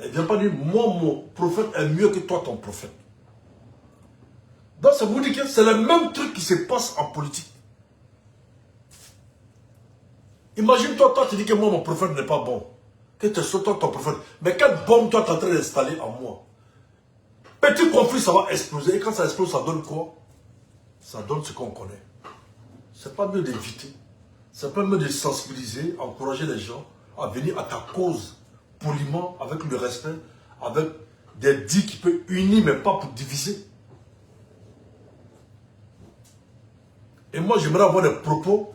Et ne viens pas dire, moi, mon prophète est mieux que toi, ton prophète. Donc, ça vous dit que c'est le même truc qui se passe en politique. Imagine-toi, toi, tu dis que moi, mon prophète n'est pas bon. Que tu es sur toi, ton prophète. Mais quelle bombe toi, tu es en train d'installer en moi? Petit conflit, ça va exploser. Et quand ça explose, ça donne quoi? Ça donne ce qu'on connaît. C'est pas mieux d'éviter. C'est pas mieux de sensibiliser, encourager les gens à venir à ta cause, poliment, avec le respect, avec des dits qui peuvent unir, mais pas pour diviser. Et moi, j'aimerais avoir des propos.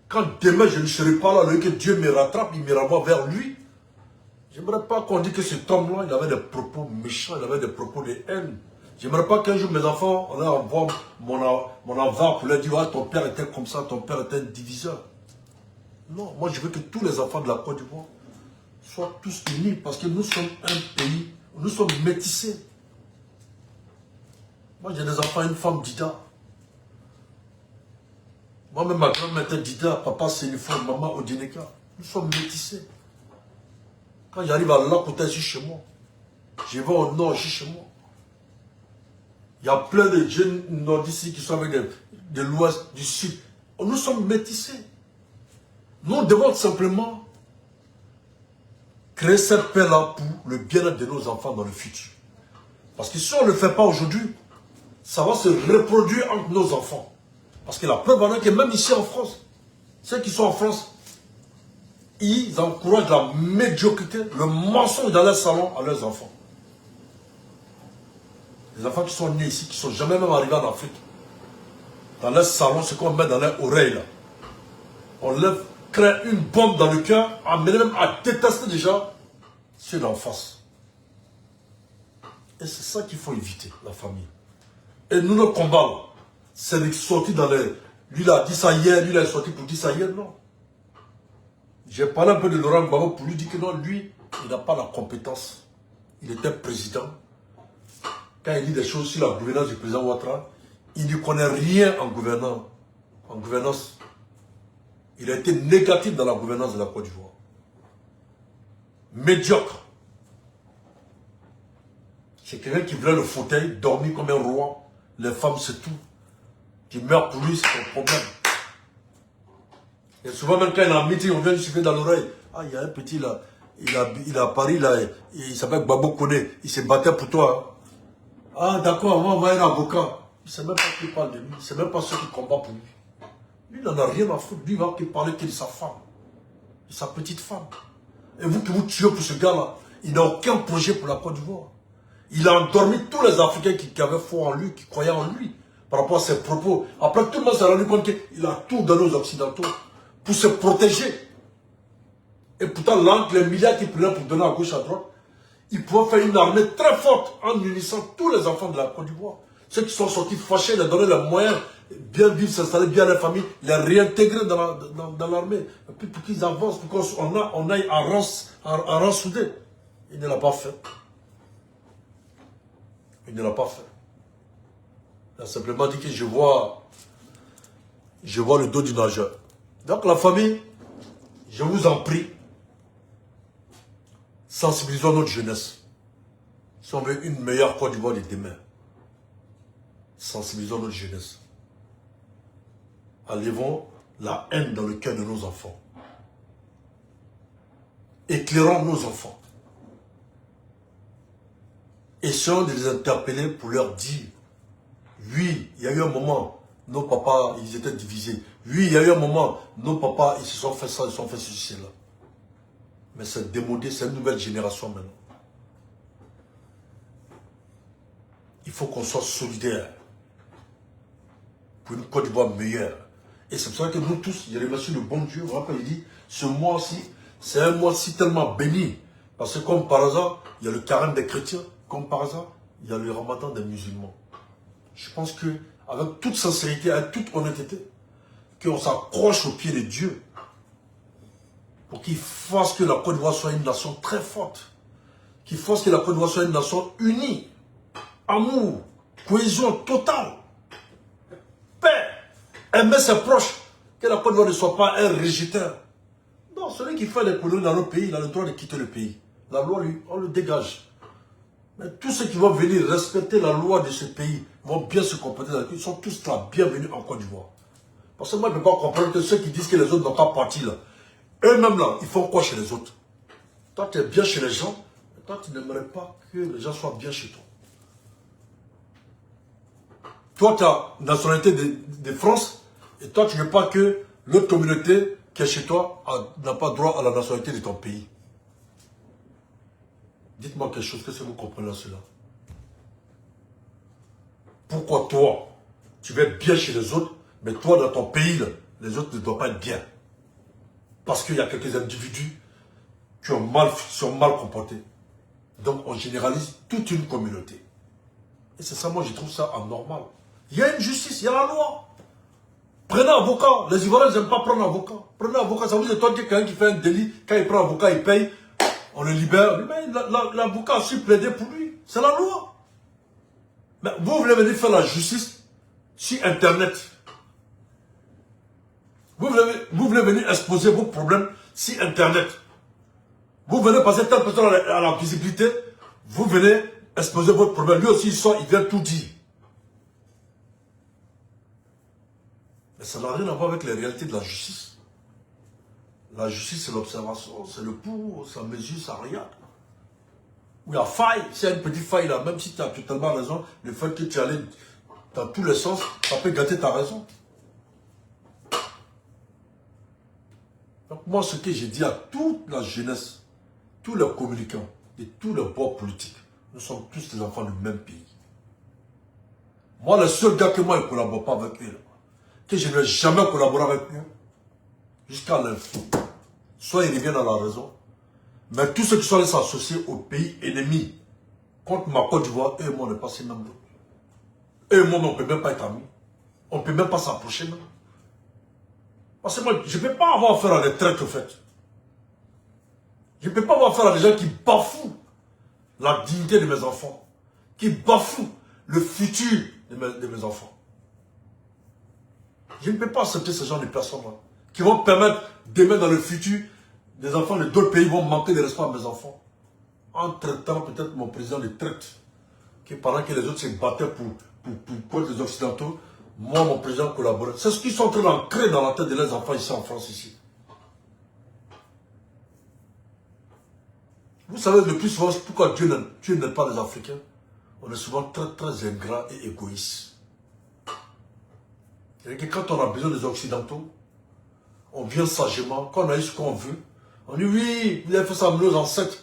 Quand demain, je ne serai pas là, que Dieu me rattrape, il me renvoie vers lui. J'aimerais pas qu'on dise que cet homme-là, il avait des propos méchants, il avait des propos de haine. J'aimerais pas qu'un jour mes enfants, on leur envoie mon avare pour leur dire, ah, ton père était comme ça, ton père était un diviseur. Non, moi je veux que tous les enfants de la Côte d'Ivoire soient tous unis, parce que nous sommes un pays, nous sommes métissés. Moi j'ai des enfants, une femme Dida. Moi-même, ma grand-mère était Dida, papa Sénéphone, maman Odineka. Nous sommes métissés. Quand j'arrive à Lakota, je suis chez moi. Je vais au nord, je suis chez moi. Il y a plein de jeunes nordistes qui sont avec de l'ouest, du sud. Nous sommes métissés. Nous, on demande simplement créer cette paix-là pour le bien-être de nos enfants dans le futur. Parce que si on ne le fait pas aujourd'hui, ça va se reproduire entre nos enfants. Parce que la preuve en est que même ici en France, ceux qui sont en France, ils encouragent la médiocrité, le mensonge dans leur salon à leurs enfants. Les enfants qui sont nés ici, qui ne sont jamais même arrivés en Afrique, dans leur salon, ce qu'on met dans leurs oreilles là, on leur crée une bombe dans le cœur, amener même à détester déjà ceux d'en face. Et c'est ça qu'il faut éviter, la famille. Et nous, nos combats, c'est de sortir dans les... Lui, il a dit ça hier, lui, il est sorti pour dire ça hier, non. J'ai parlé un peu de Laurent Gbagbo pour lui dire que non, lui, il n'a pas la compétence. Il était président. Quand il dit des choses sur la gouvernance du président Ouattara, il ne connaît rien en gouvernance. Il a été négatif dans la gouvernance de la Côte d'Ivoire. Médiocre. C'est quelqu'un qui voulait le fauteuil, dormir comme un roi. Les femmes, c'est tout. Qui meurt pour lui, c'est un problème. Et souvent, même quand il est en meeting, on vient lui siffler dans l'oreille. Ah, il y a un petit là, il est à Paris, là, il s'appelle Gbagbo Koné, il se battait pour toi. Ah, d'accord, on va un avocat. Il ne sait même pas qui parle de lui, il ne sait même pas ceux qui combattent pour lui. Lui, il n'en a rien à foutre. Lui, il va parler que de sa femme, de sa petite femme. Et vous qui vous tuez pour ce gars-là, il n'a aucun projet pour la Côte d'Ivoire. Il a endormi tous les Africains qui avaient foi en lui, qui croyaient en lui, par rapport à ses propos. Après, tout le monde s'est rendu compte qu'il a tout donné aux Occidentaux pour se protéger. Et pourtant, l'angle, les milliards qu'il prenait pour donner à gauche, à droite, il pouvait faire une armée très forte en unissant tous les enfants de la Côte d'Ivoire. Ceux qui sont sortis fâchés, leur donner les moyens, bien vivre, s'installer bien la famille, les réintégrer dans l'armée. Et puis pour qu'ils avancent, pour qu'on aille en rang soudé. Il ne l'a pas fait. Il ne l'a pas fait. Il a simplement dit que je vois le dos du nageur. Donc la famille, je vous en prie, sensibilisons notre jeunesse. Si on veut une meilleure Côte d'Ivoire de demain, sensibilisons notre jeunesse. Enlevons la haine dans le cœur de nos enfants. Éclairons nos enfants. Essayons de les interpeller pour leur dire Oui, il y a eu un moment, nos papas, ils étaient divisés. Oui, il y a eu un moment, nos papas, ils se sont fait ça, ils se sont fait ceci, là. Mais c'est démodé, c'est une nouvelle génération maintenant. Il faut qu'on soit solidaire pour une Côte d'Ivoire meilleure. Et c'est pour ça que nous tous, je remercie le bon Dieu. Vous vous rappelez, il dit, ce mois-ci, c'est un mois-ci tellement béni. Parce que comme par hasard, il y a le carême des chrétiens. Comme par hasard, il y a le ramadan des musulmans. Je pense que, avec toute sincérité, avec toute honnêteté, qu'on s'accroche au pied de Dieu pour qu'il fasse que la Côte d'Ivoire soit une nation très forte. Qu'il fasse que la Côte d'Ivoire soit une nation unie. Amour, cohésion totale, paix, aimer ses proches, que la Côte d'Ivoire ne soit pas un rejeteur. Non, celui qui fait des colonies dans notre pays, il a le droit de quitter le pays. La loi, lui, on le dégage. Mais tous ceux qui vont venir respecter la loi de ce pays, vont bien se comporter dans le pays, ils sont tous là, bienvenus en Côte d'Ivoire. Parce que moi, je ne peux pas comprendre que ceux qui disent que les autres n'ont pas parti là, eux-mêmes là, ils font quoi chez les autres? Toi, tu es bien chez les gens, mais toi, tu n'aimerais pas que les gens soient bien chez toi. Toi, tu as la nationalité de France, et toi, tu ne veux pas que l'autre communauté qui est chez toi n'a pas droit à la nationalité de ton pays. Dites-moi quelque chose, qu'est-ce que vous comprenez cela? Pourquoi toi, tu veux être bien chez les autres, mais toi, dans ton pays, là, les autres ne doivent pas être bien? Parce qu'il y a quelques individus qui sont mal comportés. Donc, on généralise toute une communauté. Et c'est ça, moi, je trouve ça anormal. Il y a une justice, il y a la loi. Prenez un avocat. Les Ivoiriens n'aiment pas prendre un avocat. Prenez un avocat. Ça vous étonne que quelqu'un qui fait un délit, quand il prend un avocat, il paye, on le libère. Mais l'avocat a su plaider pour lui. C'est la loi. Mais vous voulez venir faire la justice sur Internet. Vous voulez venir exposer vos problèmes sur Internet. Vous venez passer telle personne à la visibilité. Vous venez exposer votre problème. Lui aussi, il sort, il vient tout dire. Mais ça n'a rien à voir avec les réalités de la justice. La justice, c'est l'observation, c'est le pour, ça mesure, ça regarde. Où il y a faille, s'il y a une petite faille là, même si tu as totalement raison, le fait que tu allais dans tous les sens, ça peut gâter ta raison. Donc moi, ce que j'ai dit à toute la jeunesse, tous les communicants et tous les bords politiques, nous sommes tous des enfants du même pays. Moi, le seul gars que moi, je ne collabore pas avec eux, là, que je ne vais jamais collaborer avec eux, jusqu'à l'infini. Soit ils reviennent à la raison, mais tous ceux qui sont allés s'associer au pays ennemi, contre ma Côte d'Ivoire, eux et moi, on n'est pas ces mêmes. Eux et moi, on ne peut même pas être amis. On ne peut même pas s'approcher même. Parce que moi, je ne peux pas avoir affaire à des traites, au fait. Je ne peux pas avoir affaire à des gens qui bafouent la dignité de mes enfants, qui bafouent le futur de mes enfants. Je ne peux pas accepter ce genre de personnes-là, qui vont permettre demain dans le futur, des enfants de d'autres pays vont manquer de respect à mes enfants. En traitant peut-être mon président de traite, qui pendant que les autres se battaient pour les Occidentaux, moi, mon président collaborait. C'est ce qu'ils sont en train d'ancrer dans la tête de leurs enfants ici en France, ici. Vous savez le plus souvent pourquoi Dieu n'aide pas les Africains? On est souvent très, très ingrats et égoïstes. Et que quand on a besoin des Occidentaux, on vient sagement, quand on a eu ce qu'on veut, on dit oui, vous avez fait ça à nos ancêtres.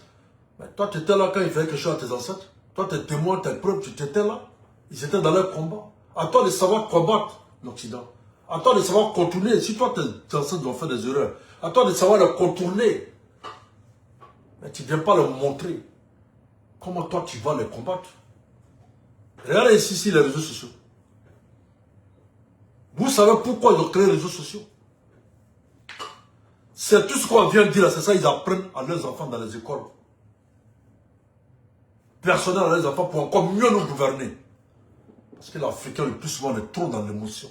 Mais toi, tu étais là quand il fallait quelque chose à tes ancêtres. Toi, tu es témoin, tu es preuve, tu étais là. Ils étaient dans leur combat. À toi de savoir combattre l'Occident. À toi de savoir contourner. Si toi, tes ancêtres ont fait des erreurs, à toi de savoir le contourner. Mais tu ne viens pas le montrer. Comment toi, tu vas les combattre? Regardez ici les réseaux sociaux. Vous savez pourquoi ils ont créé les réseaux sociaux? C'est tout ce qu'on vient de dire là, c'est ça ils apprennent à leurs enfants dans les écoles. Personnel à leurs enfants pour encore mieux nous gouverner. Parce que l'Africain, le plus souvent, on est trop dans l'émotion.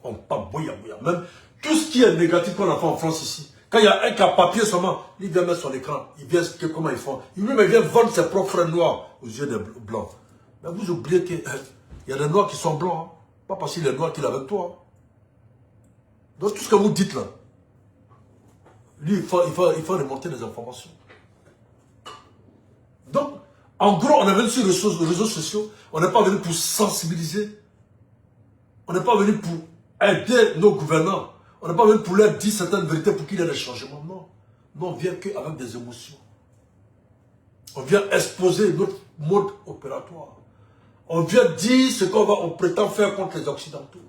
On parle bouilla. Même tout ce qui est négatif qu'on a fait en France ici. Quand il y a un qui a papier seulement, il vient mettre sur l'écran. Il vient expliquer comment ils font. Il vient vendre ses propres frères noirs aux yeux des blancs. Mais vous oubliez qu'il y a des noirs qui sont blancs. Hein. Pas parce qu'il est noir qu'il est avec toi. Hein. Donc tout ce que vous dites là, lui, il faut remonter les informations. Donc, en gros, on est venu sur les réseaux sociaux, on n'est pas venu pour sensibiliser On n'est pas venu pour aider nos gouvernants. On n'est pas venu pour leur dire certaines vérités pour qu'il y ait des changements. Non. Nous, on vient qu'avec des émotions. On vient exposer notre mode opératoire. On vient dire ce on prétend faire contre les Occidentaux.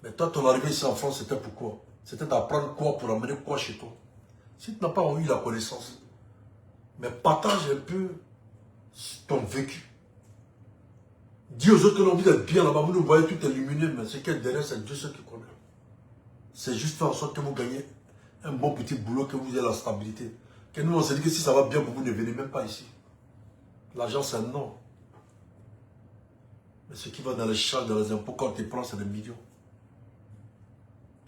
Mais toi, ton arrivée ici en France, c'était pourquoi? C'était d'apprendre quoi pour amener quoi chez toi? Si tu n'as pas eu la connaissance, mais partage un peu ton vécu. Dis aux autres que l'on vit d'être bien là-bas, vous nous voyez tout illuminé, mais ce qui est derrière, c'est Dieu seul qui connaît. C'est juste faire en sorte que vous gagnez un bon petit boulot, que vous ayez la stabilité. Que nous, on s'est dit que si ça va bien pour vous, ne venez même pas ici. L'argent, c'est un non. Mais ce qui va dans les charges, dans les impôts, quand tu prends, c'est des millions.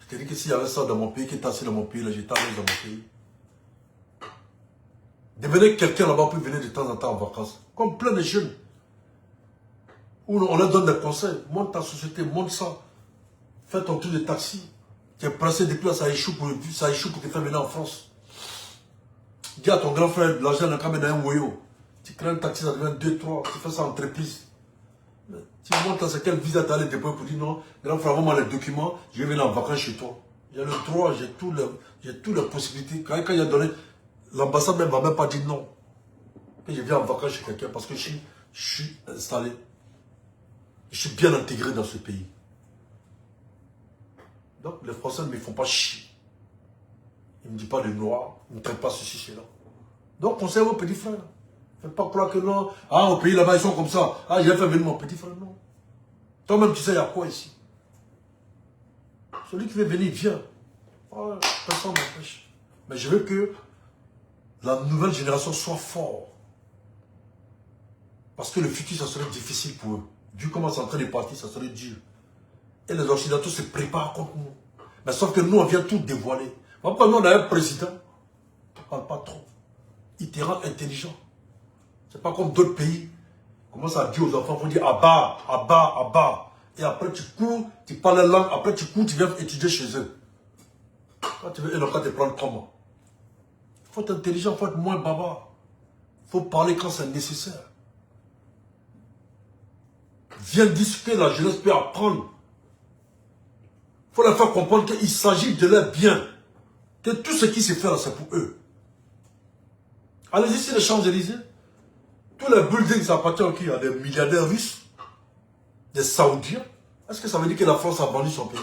Je te dis que s'il y avait ça dans mon pays, qui est assis dans mon pays, là, j'étais à l'aise dans mon pays. Devenez quelqu'un là-bas pour venir de temps en temps en vacances. Comme plein de jeunes. Où on leur donne des conseils. Monte ta société, monte ça. Fais ton tour de taxi. Tu es placé depuis là, ça échoue pour te faire venir en France. Dis à ton grand frère, l'argent n'a qu'à mettre dans un moyo. Tu crées un taxi, ça devient 2, 3. Tu fais ça en entreprise. Tu montes à quel visa tu as les dépôts pour dire non, grand frère, moi les documents, je vais venir en vacances chez toi. J'ai le droit, j'ai toutes les possibilités. Quand il a donné, l'ambassade même ne va même pas dire non. Que je viens en vacances chez quelqu'un parce que je suis installé. Je suis bien intégré dans ce pays. Donc les Français ne me font pas chier. Ils ne me disent pas de noir, ils ne me traitent pas ceci, cela. Donc conseille vos petits frères. Ne faites pas croire que non. Ah, au pays là-bas, ils sont comme ça. Ah, j'ai fait venir mon petit frère. Non. Toi-même, tu sais, il y a quoi ici? Celui qui veut venir, vient. Ah, personne ne m'empêche. Mais je veux que la nouvelle génération soit forte. Parce que le futur, ça serait difficile pour eux. Vu comment c'est en train de partir, ça serait dur. Et les Occidentaux se préparent contre nous. Mais sauf que nous, on vient tout dévoiler. Pourquoi nous, on a un président qui ne parle pas trop. Il te rend intelligent. C'est pas comme d'autres pays. Commence à dire aux enfants, il faut dire Abba, Abba, Abba. Et après tu cours, tu parles la langue, après tu cours, tu viens étudier chez eux. Quand tu veux, ils n'ont qu'à te prendre comment? Il faut être intelligent, il faut être moins baba. Il faut parler quand c'est nécessaire. Viens discuter, la jeunesse peut apprendre. Il faut leur faire comprendre qu'il s'agit de leur bien. Que tout ce qui se fait là, c'est pour eux. Allez-y sur les Champs-Élysées. Tous les buildings, ça appartient à qui? À des milliardaires russes, des Saoudiens. Est-ce que ça veut dire que la France a vendu son pays?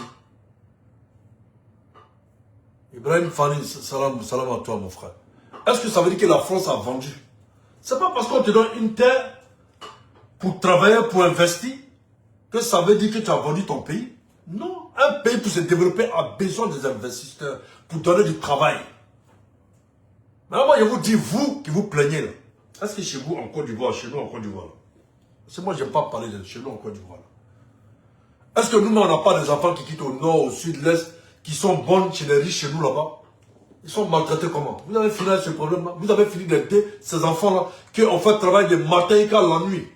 Ibrahim Fani, salam à toi, mon frère. Est-ce que ça veut dire que la France a vendu? C'est pas parce qu'on te donne une terre pour travailler, pour investir, que ça veut dire que tu as vendu ton pays. Non. Un pays pour se développer a besoin des investisseurs pour donner du travail. Maintenant, moi, je vous dis, vous qui vous plaignez là, est-ce que chez vous en Côte d'Ivoire, chez nous en Côte d'Ivoire, parce que moi, je n'aime pas parler de chez nous en Côte d'Ivoire. Est-ce que nous, on n'a pas des enfants qui quittent au nord, au sud, l'est, qui sont bons chez les riches, chez nous là-bas? Ils sont maltraités comment? Vous avez fini avec ce problème-là? Vous avez fini d'aider ces enfants-là qui ont fait le travail de matin et la nuit.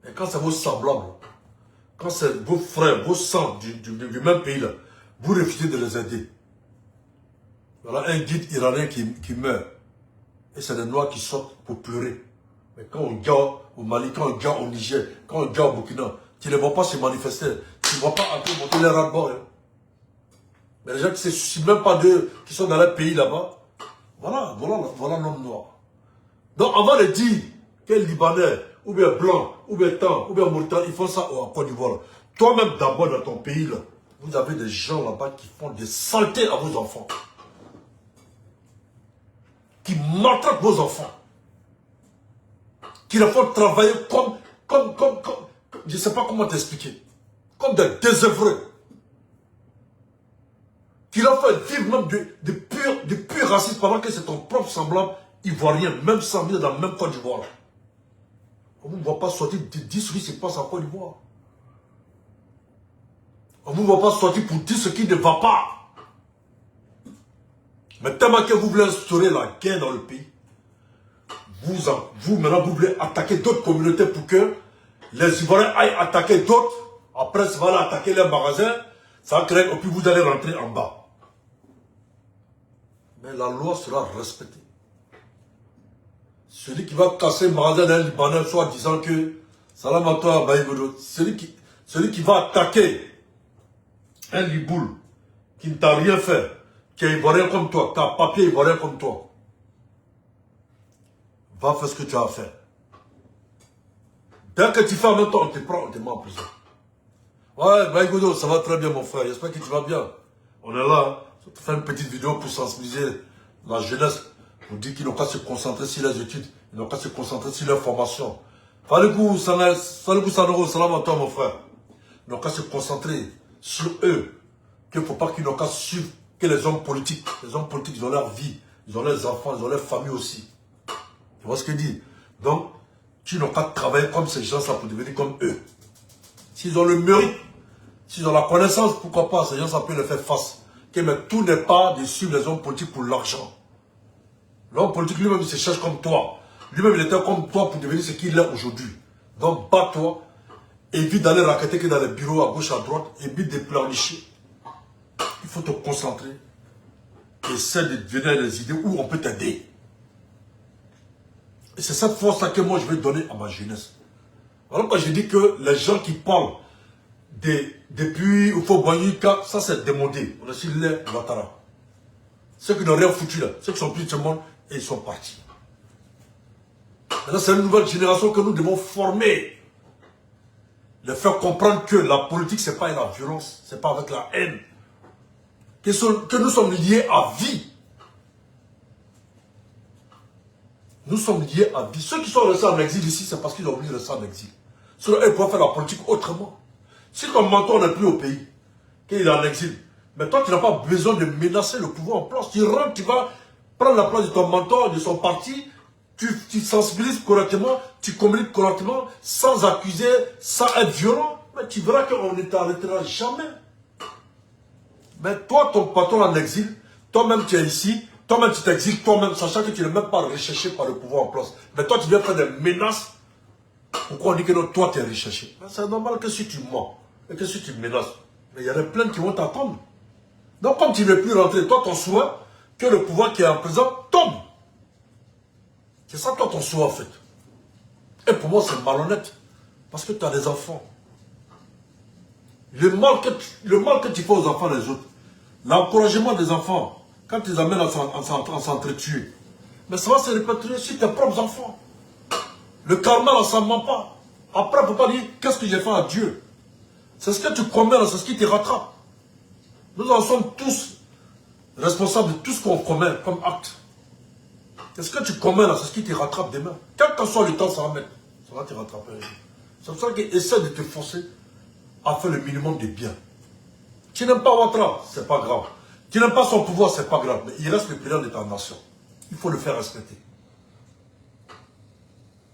Et quand c'est vos semblables, quand c'est vos frères, vos sangs du même pays là, vous refusez de les aider. Voilà un guide iranien qui meurt. Et c'est des Noirs qui sortent pour pleurer. Mais quand on regarde au Mali, quand on regarde au Niger, quand on regarde au Burkina, tu ne les vois pas se manifester. Tu ne vois pas entrer monter les ras de bord. Hein. Mais les gens qui ne se soucient même pas d'eux, qui sont dans leur pays là-bas, voilà l'homme noir. Donc avant de dire que Libanais, ou bien Blanc, ou bien Tan, ou bien Mauritanien, ils font ça en Côte d'Ivoire. Toi-même d'abord dans ton pays, là, vous avez des gens là-bas qui font des saletés à vos enfants. Qui maltraitent vos enfants. Qui les font travailler comme je ne sais pas comment t'expliquer. Comme des désœuvrés. Qui leur fait vivre même de pur racisme pendant que c'est ton propre semblable ivoirien, même sans venir dans la même Côte d'Ivoire. On ne voit pas sortir de dire ce qui se passe en Côte d'Ivoire. On ne voit pas sortir pour dire ce qui ne va pas. Mais tellement que vous voulez instaurer la guerre dans le pays, vous maintenant vous voulez attaquer d'autres communautés pour que les Ivoiriens aillent attaquer d'autres. Après, ça va aller attaquer les magasins, ça va créer, et puis vous allez rentrer en bas. Mais la loi sera respectée. Celui qui va casser le magasin d'un Libanais, soit disant que salam à toi, Baïgodo. Celui qui va attaquer un Liboul qui ne t'a rien fait, qui est ivoirien comme toi, qui a un papier ivoirien comme toi, va faire ce que tu as à faire. Dès que tu fais en même temps, on te prend, on te met en prison. Ouais, Baïgodo, ça va très bien, mon frère. J'espère que tu vas bien. On est là. On te fait une petite vidéo pour sensibiliser la jeunesse. On dit qu'ils n'ont qu'à se concentrer sur les études. Ils n'ont qu'à se concentrer sur leur formation. Falikou Sanoro, salam à toi, mon frère. Ils n'ont qu'à se concentrer sur eux. Qu'il ne faut pas qu'ils n'ont qu'à suivre que les hommes politiques. Les hommes politiques, ils ont leur vie. Ils ont leurs enfants, ils ont leur famille aussi. Tu vois ce que je dis? Donc, tu n'as qu'à travailler comme ces gens-là pour devenir comme eux. S'ils ont le mérite, s'ils ont la connaissance, pourquoi pas, ces gens-là peuvent le faire face. Mais tout n'est pas de suivre les hommes politiques pour l'argent. L'homme politique lui-même, il se cherche comme toi. Lui-même, il était comme toi pour devenir ce qu'il est aujourd'hui. Donc, bats-toi. Évite d'aller raqueter que dans les bureaux à gauche, à droite. Évite de pleurnicher. Il faut te concentrer. Essaie de donner des idées où on peut t'aider. Et c'est cette force-là que moi, je vais donner à ma jeunesse. Alors, quand je dis que les gens qui parlent depuis Ufo-Boyika, ça c'est démodé. On a su les Ouattara. Ceux qui n'ont rien foutu là, ceux qui sont plus de ce monde, et ils sont partis. Maintenant, c'est une nouvelle génération que nous devons former. Les faire comprendre que la politique, ce n'est pas la violence, ce n'est pas avec la haine. Que nous sommes liés à vie. Nous sommes liés à vie. Ceux qui sont restés en exil ici, c'est parce qu'ils ont voulu rester en exil. Sinon, ils pourraient faire la politique autrement. Si ton mentor n'est plus au pays, qu'il est en exil, mais toi, tu n'as pas besoin de menacer le pouvoir en place. Tu rentres, tu vas prendre la place de ton mentor, de son parti, tu sensibilises correctement, tu communiques correctement, sans accuser, sans être violent. Mais tu verras qu'on ne t'arrêtera jamais. Mais toi, ton patron en exil, toi-même tu es ici, toi-même tu t'exiles, toi-même, sachant que tu n'es même pas recherché par le pouvoir en place. Mais toi, tu viens faire des menaces. Pourquoi on dit que non, toi, tu es recherché? C'est normal que si tu mens et que si tu menaces, mais il y a des plaintes qui vont t'attendre. Donc, comme tu ne veux plus rentrer, toi, ton souhait, que le pouvoir qui est en présent tombe. C'est ça, toi, ton souhait, en fait. Et pour moi, c'est malhonnête. Parce que tu as des enfants. Le mal que tu fais aux enfants des autres, l'encouragement des enfants, quand tu les amènes à s'entretuer, mais ça va se répéter sur tes propres enfants. Le karma, là, ça ne ment pas. Après, il ne faut pas dire, qu'est-ce que j'ai fait à Dieu? C'est ce que tu commets, c'est ce qui te rattrape. Nous en sommes tous responsables de tout ce qu'on commet comme acte. C'est ce que tu commets là, c'est ce qui te rattrape demain. Quel que soit le temps, ça va mettre. Ça va te rattraper. C'est pour ça qu'il essaie de te forcer à faire le minimum de bien. Tu n'aimes pas Ouattara, c'est pas grave. Tu n'aimes pas son pouvoir, c'est pas grave. Mais il reste le président de ta nation. Il faut le faire respecter.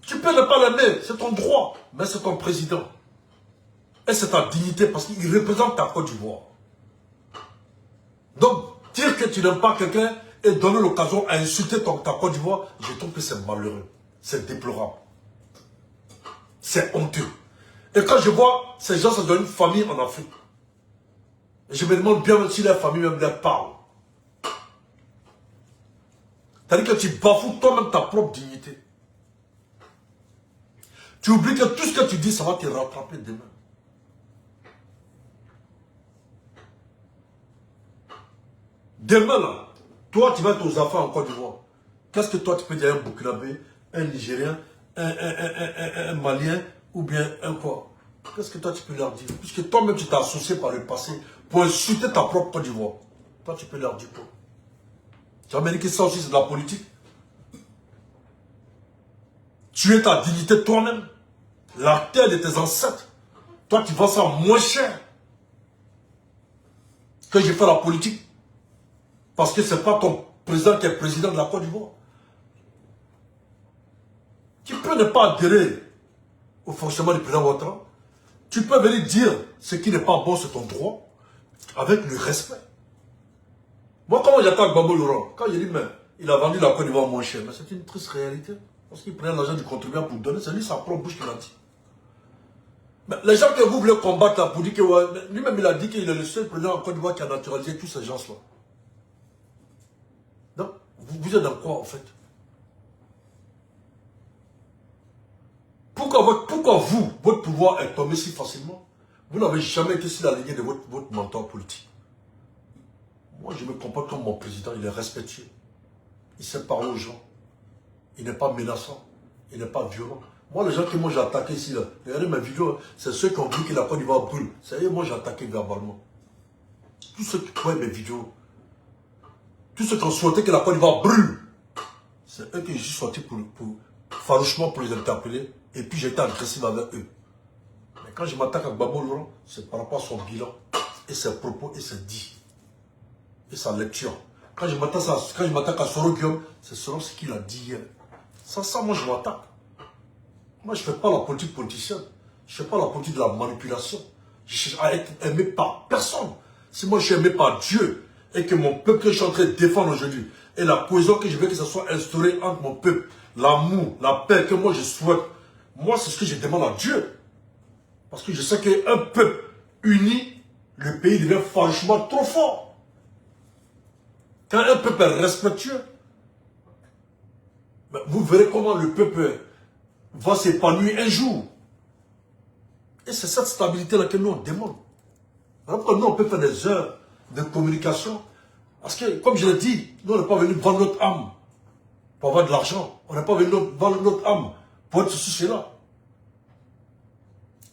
Tu peux ne pas l'aimer, c'est ton droit, mais c'est ton président. Et c'est ta dignité parce qu'il représente ta Côte d'Ivoire. Donc, dire que tu n'aimes pas quelqu'un et donner l'occasion à insulter ta Côte d'Ivoire, je trouve que c'est malheureux. C'est déplorable. C'est honteux. Et quand je vois ces gens, ça donne une famille en Afrique. Et je me demande bien si la famille même leur parle. C'est-à-dire que tu bafoues toi-même ta propre dignité. Tu oublies que tout ce que tu dis, ça va te rattraper demain. Demain, là, toi, tu vas être aux enfants en Côte d'Ivoire. Qu'est-ce que toi, tu peux dire à un Burkinabé, un Nigérien, un Malien, ou bien un quoi? Qu'est-ce que toi, tu peux leur dire? Puisque toi-même, tu t'es associé par le passé pour insulter ta propre Côte d'Ivoire. Toi, tu peux leur dire quoi? Tu vas me dire que ça aussi, c'est de la politique. Tu es ta dignité toi-même. La terre de tes ancêtres. Toi, tu vends ça moins cher que j'ai fait la politique. Parce que ce n'est pas ton président qui est président de la Côte d'Ivoire. Tu peux ne pas adhérer au fonctionnement du président Ouattara. Tu peux venir dire ce qui n'est pas bon, c'est ton droit, avec le respect. Moi, comment j'attaque Babo Laurent? Quand j'ai dit, mais il a vendu la Côte d'Ivoire moins cher, mais c'est une triste réalité. Parce qu'il prenait l'argent du contribuable pour donner, c'est lui sa propre bouche qui l'a dit. Mais les gens que vous voulez combattre là, pour dire que lui-même il a dit qu'il est le seul président en Côte d'Ivoire qui a naturalisé tous ces gens-là. Donc, vous êtes dans quoi en fait? Pourquoi vous, votre pouvoir est tombé si facilement? Vous n'avez jamais été sur la lignée de votre mentor politique. Moi, je me comporte comme mon président, il est respectueux. Il sait parler aux gens. Il n'est pas menaçant. Il n'est pas violent. Moi, les gens que moi j'ai attaqué ici, là, regardez mes vidéos, c'est ceux qui ont dit que la Côte d'Ivoire brûle. Ça y est, moi j'ai attaqué verbalement. Tous ceux qui voient mes vidéos, tous ceux qui ont souhaité que la Côte d'Ivoire brûle, c'est eux que je suis sorti farouchement pour les interpeller. Et puis j'étais agressif avec eux. Mais quand je m'attaque à Gbagbo Laurent, c'est par rapport à son bilan, et ses propos, et ses dits, et sa lecture. Quand je m'attaque à Soro Guillaume, c'est selon ce qu'il a dit hier. Sans ça, moi je m'attaque. Moi je ne fais pas la politique politicienne. Je ne fais pas la politique de la manipulation. Je cherche à être aimé par personne. Si moi je suis aimé par Dieu, et que mon peuple que je suis en train de défendre aujourd'hui, et la cohésion que je veux que ça soit instaurée entre mon peuple, l'amour, la paix que moi je souhaite, moi c'est ce que je demande à Dieu. Parce que je sais qu'un peuple uni, le pays devient franchement trop fort. Quand un peuple est respectueux, vous verrez comment le peuple va s'épanouir un jour. Et c'est cette stabilité-là que nous on demande. Alors pourquoi nous on peut faire des heures de communication? Parce que, comme je l'ai dit, nous on n'est pas venu vendre notre âme pour avoir de l'argent. On n'est pas venu vendre notre âme pour être ceci, cela.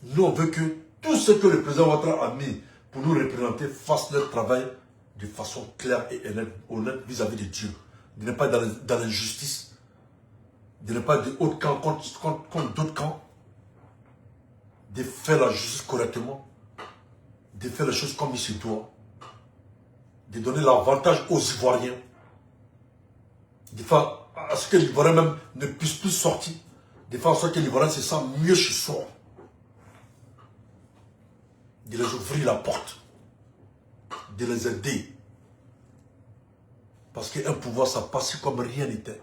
Nous on veut que tout ce que le président Ouattara a mis pour nous représenter fasse leur travail de façon claire et honnête vis-à-vis de Dieu. De ne pas dans l'injustice, de ne pas de haut camp contre d'autres camps, de faire la justice correctement, de faire les choses comme il se doit, de donner l'avantage aux Ivoiriens, de faire à ce que l'Ivoirien même ne puisse plus sortir, de faire en sorte que l'Ivoirien se sent mieux chez soi, de les ouvrir la porte, de les aider. Parce qu'un pouvoir, ça passe comme rien n'était.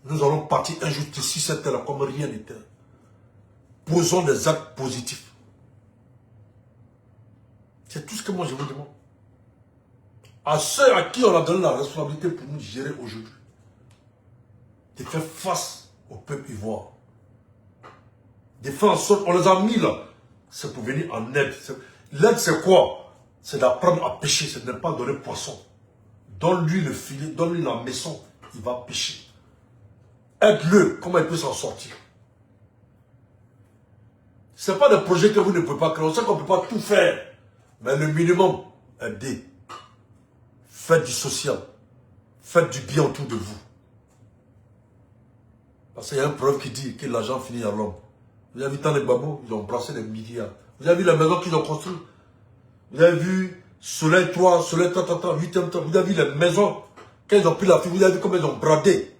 Nous allons partir un jour d'ici cette terre comme rien n'était. Posons des actes positifs. C'est tout ce que moi je vous demande. À ceux à qui on a donné la responsabilité pour nous gérer aujourd'hui, de faire face au peuple ivoire. De faire en sorte, on les a mis là, c'est pour venir en aide. L'aide c'est quoi? C'est d'apprendre à pêcher, c'est de ne pas donner poisson. Donne-lui le filet, donne-lui la maison, il va pêcher. Aide-le, comment il peut s'en sortir. Ce n'est pas des projets que vous ne pouvez pas créer. On sait qu'on ne peut pas tout faire. Mais le minimum, aidez. Faites du social. Faites du bien autour de vous. Parce qu'il y a une preuve qui dit que l'argent finit à l'homme. Vous avez vu tant de babos, ils ont brassé des milliards. Vous avez vu la maison qu'ils ont construite. Vous avez vu Soleil 3, Soleil 8e temps. Vous avez vu les maisons. Quand ils ont pris la fille, vous avez vu comment ils ont bradé.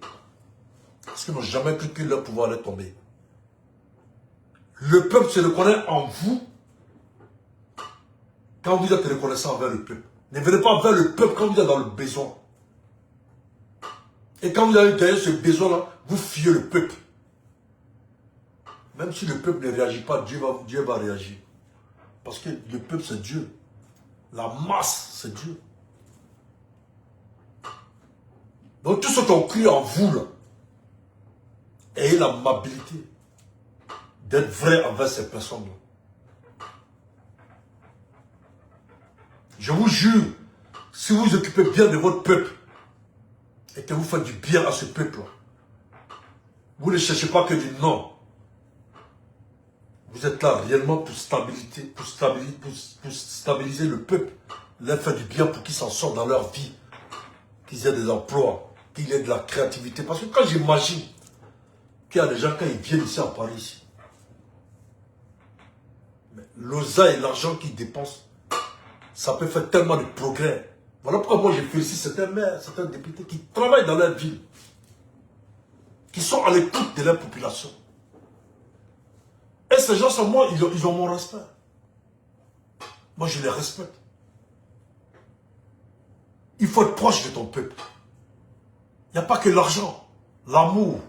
Parce qu'ils n'ont jamais cru que leur pouvoir allait tomber. Le peuple se reconnaît en vous quand vous êtes reconnaissant envers le peuple. Ne venez pas vers le peuple quand vous êtes dans le besoin. Et quand vous avez gagné ce besoin-là, vous fiez le peuple. Même si le peuple ne réagit pas, Dieu va réagir. Parce que le peuple, c'est Dieu. La masse, c'est Dieu. Donc tous ceux qui ont cru en vous, là, ayez l'amabilité d'être vrai envers ces personnes-là. Je vous jure, si vous vous occupez bien de votre peuple et que vous faites du bien à ce peuple-là, vous ne cherchez pas que du non. Vous êtes là réellement pour stabiliser le peuple, leur faire du bien pour qu'ils s'en sortent dans leur vie, qu'ils aient des emplois, qu'il y ait de la créativité. Parce que quand j'imagine qu'il y a des gens, quand ils viennent ici à Paris, l'oseille et l'argent qu'ils dépensent, ça peut faire tellement de progrès. Voilà pourquoi moi je félicite certains maires, certains députés qui travaillent dans leur ville, qui sont à l'écoute de leur population. Et ces gens sont moi, ils ont mon respect. Moi je les respecte. Il faut être proche de ton peuple. Il n'y a pas que l'argent, l'amour.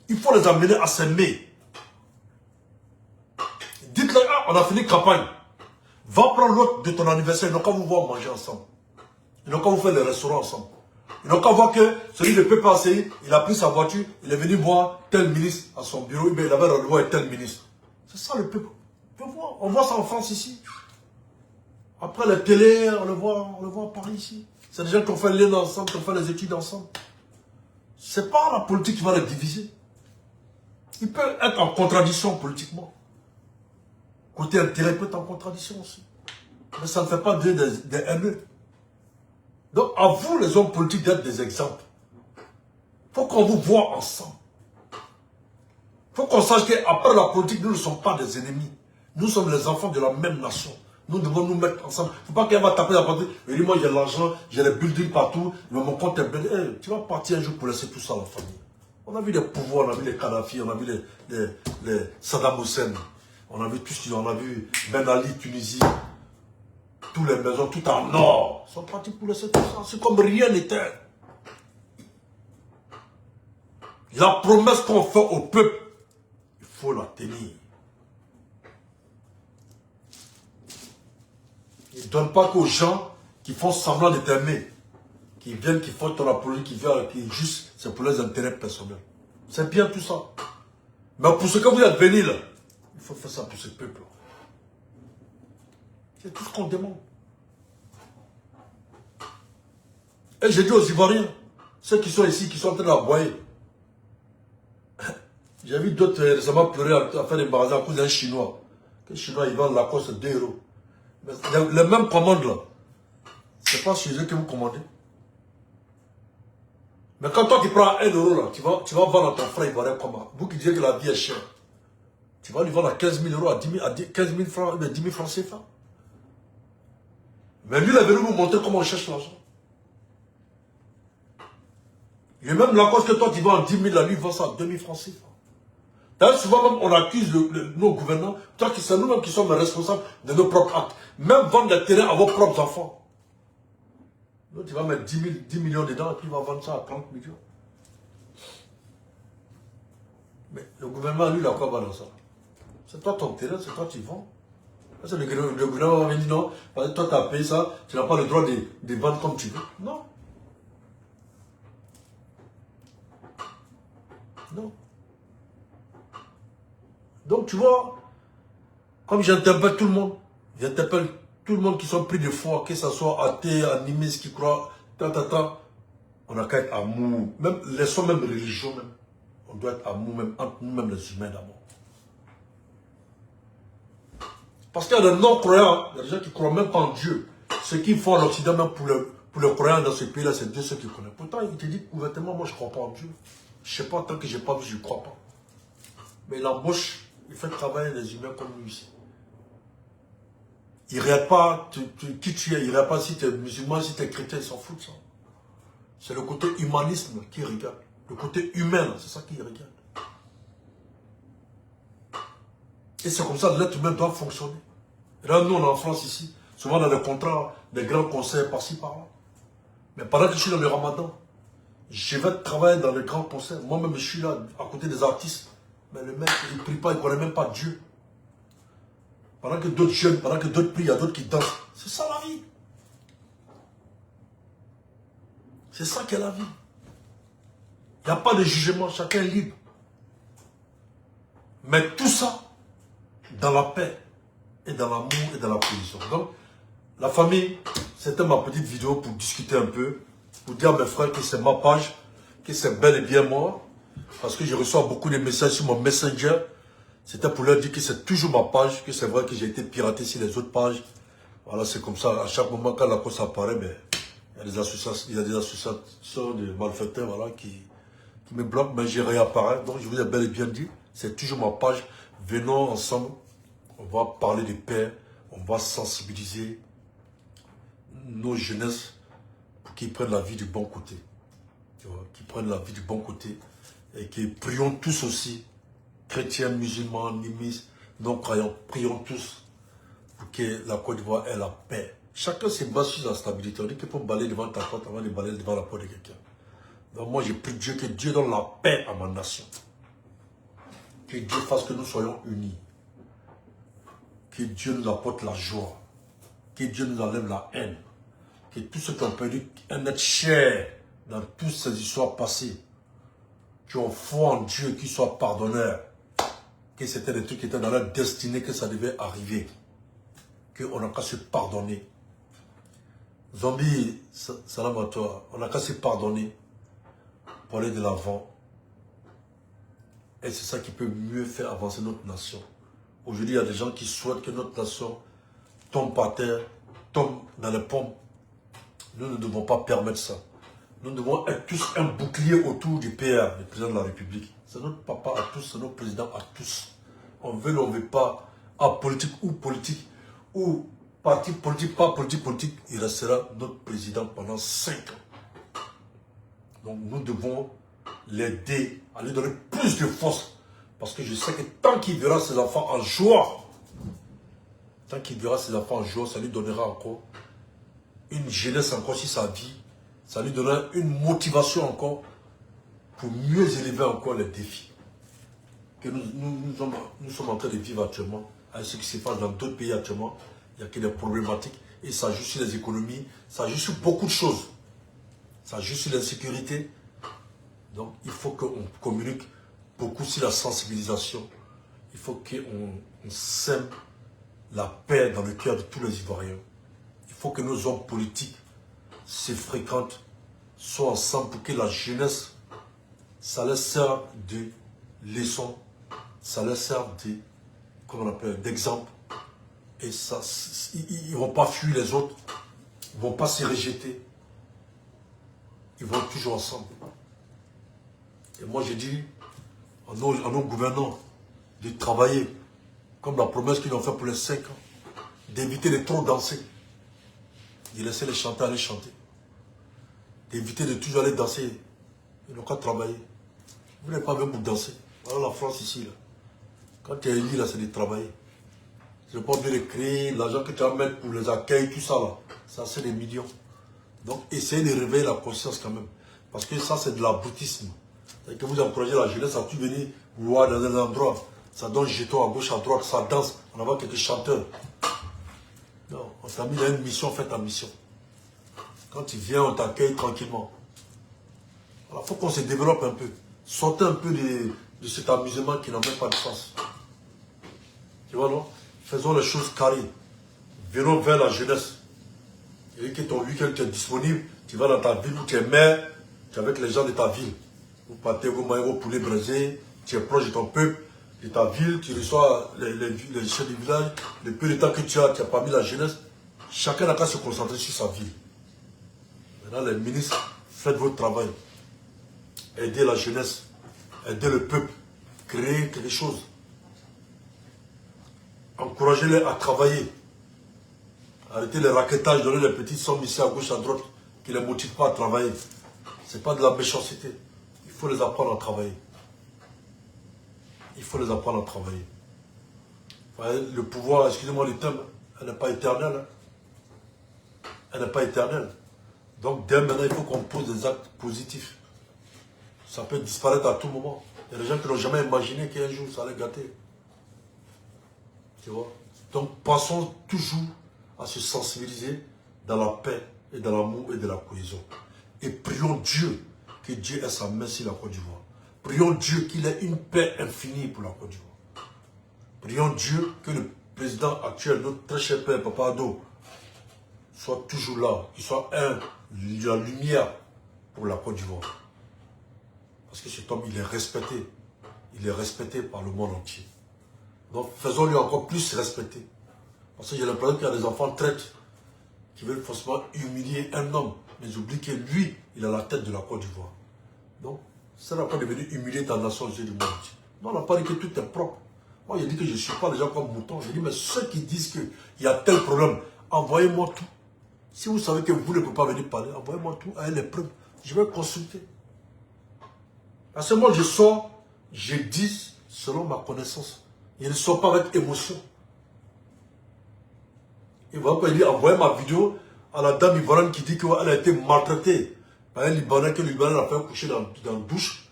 Il faut les amener à s'aimer. Dites-leur, ah, on a fini campagne. Va prendre l'autre de ton anniversaire, ils n'ont qu'à vous voir manger ensemble. Ils n'ont qu'à vous faire les restaurants ensemble. Ils n'ont qu'à voir que celui de PPACI, il a pris sa voiture, il est venu voir tel ministre à son bureau, il avait rendez-vous avec tel ministre. C'est ça le peuple. On voit ça en France ici. Après la télé, on le voit à Paris ici. C'est des gens qui ont fait l'île ensemble, qui ont fait les études ensemble. C'est pas la politique qui va les diviser. Il peut être en contradiction politiquement. Côté intérêt, il peut être en contradiction aussi. Mais ça ne fait pas des haineux. Donc, à vous, les hommes politiques, d'être des exemples. Il faut qu'on vous voit ensemble. Il faut qu'on sache qu'après la politique, nous ne sommes pas des ennemis. Nous sommes les enfants de la même nation. Nous devons nous mettre ensemble. Il ne faut pas qu'elle va taper la politique. Il dit, moi j'ai l'argent, j'ai les buildings partout, mais mon compte est belé. Hey, tu vas partir un jour pour laisser tout ça à la famille. On a vu les pouvoirs, on a vu les Kadhafi, on a vu les Saddam Hussein. On a vu tout ce qu'ils ont, on a vu Ben Ali, Tunisie. Toutes les maisons, tout en or. Ils sont partis pour laisser tout ça. C'est comme rien n'était. La promesse qu'on fait au peuple, il faut la tenir. Il ne donne pas qu'aux gens qui font semblant de t'aimer, qui viennent, qui font ton la politique, qui viennent, qui juste, c'est pour les intérêts personnels. C'est bien tout ça. Mais pour ce que vous êtes venus là, il faut faire ça pour ce peuple. C'est tout ce qu'on demande. Et j'ai dit aux Ivoiriens, ceux qui sont ici, qui sont en train d'aboyer. J'ai vu d'autres récemment pleurer à faire des magasins à cause d'un Chinois. Que le Chinois, il vend la course 2 €. Mais les mêmes commandes là, c'est pas chez eux que vous commandez. Mais quand toi tu prends 1 € là, tu vas vendre à ton frère ivoirien comment? Vous qui dites que la vie est chère. Tu vas lui vendre à 15 000 € à 15 000 francs, 10 000 francs CFA. Mais lui, il est venu vous montrer comment on cherche l'argent. Et même la cause que toi tu vends à 10 000, là, lui il vend ça à 2 000 francs CFA. D'ailleurs, souvent même on accuse nos gouvernants, toi que c'est nous-mêmes qui sommes responsables de nos propres actes. Même vendre des terrains à vos propres enfants. Donc tu vas mettre 10 millions dedans et puis il va vendre ça à 30 millions. Mais le gouvernement, lui, il a quoi dans ça? C'est toi ton terrain, c'est toi qui vends. Le gouvernement va venir, non, parce que toi tu as payé ça, tu n'as pas le droit de vendre comme tu veux. Non. Non. Donc tu vois, comme j'interpelle tout le monde, j'interpelle tout le monde qui sont pris de foi, que ce soit athée, animiste, qui croit, on a qu'à être amour. Même les sons, même religieux, même. On doit être amour, même entre nous-mêmes les humains d'abord. Parce qu'il y a des non-croyants, il y a des gens qui ne croient même pas en Dieu. Ce qu'ils font en Occident, même pour le croyant dans ce pays-là, c'est Dieu ceux qui connaissent. Pourtant, il te dit ouvertement, moi je ne crois pas en Dieu. Je ne sais pas, tant que je n'ai pas vu, je ne crois pas. Mais il embauche, il fait travailler les humains comme nous ici. Il ne regarde pas qui tu es, il ne regarde pas si tu es musulman, si tu es chrétien, il s'en fout de ça. C'est le côté humanisme qui regarde. Le côté humain, c'est ça qui regarde. Et c'est comme ça que l'être humain doit fonctionner. Et là, nous, on est en France ici, souvent dans les contrats, des grands concerts par-ci, par-là. Mais pendant que je suis dans le ramadan, je vais travailler dans les grands concerts. Moi-même, je suis là, à côté des artistes. Mais le mec, il ne prie pas, il ne connaît même pas Dieu. Pendant que d'autres jeûnent, pendant que d'autres prient, il y a d'autres qui dansent. C'est ça la vie. C'est ça qu'est la vie. Il n'y a pas de jugement, chacun est libre. Mais tout ça, dans la paix, et dans l'amour, et dans la position. Donc, la famille, c'était ma petite vidéo pour discuter un peu, pour dire à mes frères que c'est ma page, que c'est bel et bien moi, parce que je reçois beaucoup de messages sur mon Messenger. C'était pour leur dire que c'est toujours ma page, que c'est vrai que j'ai été piraté sur les autres pages. Voilà, c'est comme ça. À chaque moment, quand la cause apparaît, ben, il y a des associations de malfaiteurs voilà, qui me bloquent, mais je réapparais. Donc, je vous ai bel et bien dit, c'est toujours ma page. Venons ensemble, on va parler de paix, on va sensibiliser nos jeunesses pour qu'ils prennent la vie du bon côté. Tu vois, qu'ils prennent la vie du bon côté et qu'ils prions tous aussi. Chrétiens, musulmans, animistes, non-croyants, prions tous pour que la Côte d'Ivoire ait la paix. Chacun se base sur la stabilité. On dit qu'il faut balayer devant ta porte avant de balayer devant la porte de quelqu'un. Donc moi, je prie Dieu que Dieu donne la paix à ma nation. Que Dieu fasse que nous soyons unis. Que Dieu nous apporte la joie. Que Dieu nous enlève la haine. Que tous ceux qui ont perdu un être cher dans toutes ces histoires passées, qui ont foi en Dieu, qui soient pardonneurs, que c'était des trucs qui étaient dans leur destinée, que ça devait arriver, qu'on n'a qu'à se pardonner. Zombie, salam à toi, on n'a qu'à se pardonner pour aller de l'avant. Et c'est ça qui peut mieux faire avancer notre nation. Aujourd'hui, il y a des gens qui souhaitent que notre nation tombe par terre, tombe dans les pommes. Nous ne devons pas permettre ça. Nous devons être tous un bouclier autour du PR, du président de la République. C'est notre papa à tous, c'est notre président à tous. On veut ou on ne veut pas, à politique, ou parti politique, pas politique, il restera notre président pendant 5 ans. Donc nous devons l'aider à lui donner plus de force. Parce que je sais que tant qu'il verra ses enfants en joie, ça lui donnera encore une jeunesse encore sur sa vie. Ça lui donnera une motivation encore pour mieux élever encore les défis que nous sommes en train de vivre actuellement, avec ce qui se passe dans d'autres pays actuellement. Il y a que des problématiques et ça joue sur les économies, ça joue sur beaucoup de choses. Ça joue sur l'insécurité. Donc il faut qu'on communique beaucoup sur la sensibilisation. Il faut qu'on sème la paix dans le cœur de tous les Ivoiriens. Il faut que nos hommes politiques se fréquentent, soient ensemble pour que la jeunesse, ça leur sert de leçon, ça leur sert d'exemple. Et ça, ils ne vont pas fuir les autres, ils ne vont pas se rejeter. Ils vont être toujours ensemble. Et moi, je dis à nos gouvernants de travailler comme la promesse qu'ils ont fait pour les 5 ans, d'éviter de trop danser, de laisser les chanteurs aller chanter, d'éviter de toujours aller danser. Ils n'ont qu'à travailler. Vous n'avez pas besoin pour danser. Voilà la France ici. Là. Quand tu es élu, là, c'est de travailler. Je n'ai pas besoin de créer l'argent que tu vas mettre pour les accueils, tout ça là. Ça, c'est des millions. Donc, essayez de réveiller la conscience quand même. Parce que ça, c'est de l'abrutisme. C'est que vous encouragez la jeunesse à tout venir voir dans un endroit. Ça donne jeton à gauche, à droite, ça danse. On envoie quelques chanteurs. Non, on t'a mis dans une mission, fais ta mission. Quand tu viens, on t'accueille tranquillement. Alors, il faut qu'on se développe un peu. Sortez un peu de cet amusement qui n'a même pas de sens. Tu vois, non? Faisons les choses carrées. Venons vers la jeunesse. Et que ton week-end tu es disponible, tu vas dans ta ville où tu es maire, tu es avec les gens de ta ville. Vous partez, vous mangez vos poulets braisés, tu es proche de ton peuple, de ta ville, tu reçois les chefs du village, le peu de temps que tu as parmi la jeunesse, chacun n'a qu'à se concentrer sur sa ville. Maintenant, les ministres, faites votre travail. Aidez la jeunesse, aidez le peuple, créez quelque chose. Encouragez-les à travailler. Arrêtez les raquetages, donnez les petites sommes ici à gauche, à droite, qui ne les motivent pas à travailler. Ce n'est pas de la méchanceté. Il faut les apprendre à travailler. Il faut les apprendre à travailler. Le pouvoir, excusez-moi le terme, elle n'est pas éternelle. Elle n'est pas éternelle. Donc dès maintenant, il faut qu'on pose des actes positifs. Ça peut disparaître à tout moment. Il y a des gens qui n'ont jamais imaginé qu'un jour, ça allait gâter. Tu vois? Donc passons toujours à se sensibiliser dans la paix et dans l'amour et de la cohésion. Et prions Dieu que Dieu ait sa main sur la Côte d'Ivoire. Prions Dieu qu'il ait une paix infinie pour la Côte d'Ivoire. Prions Dieu que le président actuel, notre très cher père, Papa Ado, soit toujours là, qu'il soit la lumière pour la Côte d'Ivoire. Parce que cet homme, il est respecté. Il est respecté par le monde entier. Donc faisons-lui encore plus respecter. Parce que j'ai l'impression qu'il y a des enfants traites qui veulent forcément humilier un homme. Mais oublient que lui, il a la tête de la Côte d'Ivoire. Donc, ça n'a pas devenu humilier ta nation aux yeux du monde entier. Non, on n'a pas dit que tout est propre. Moi, j'ai dit que je ne suis pas des gens comme moutons. J'ai dit, mais ceux qui disent qu'il y a tel problème, envoyez-moi tout. Si vous savez que vous ne pouvez pas venir parler, envoyez-moi tout avec les preuves. Je vais consulter. Parce que moi, je sors, je dis selon ma connaissance. Je ne sors pas avec émotion. Et voilà quand il dit, envoyez ma vidéo à la dame ivoirienne qui dit qu'elle a été maltraitée par un Libanais, que le Libanais l'a fait coucher dans la douche,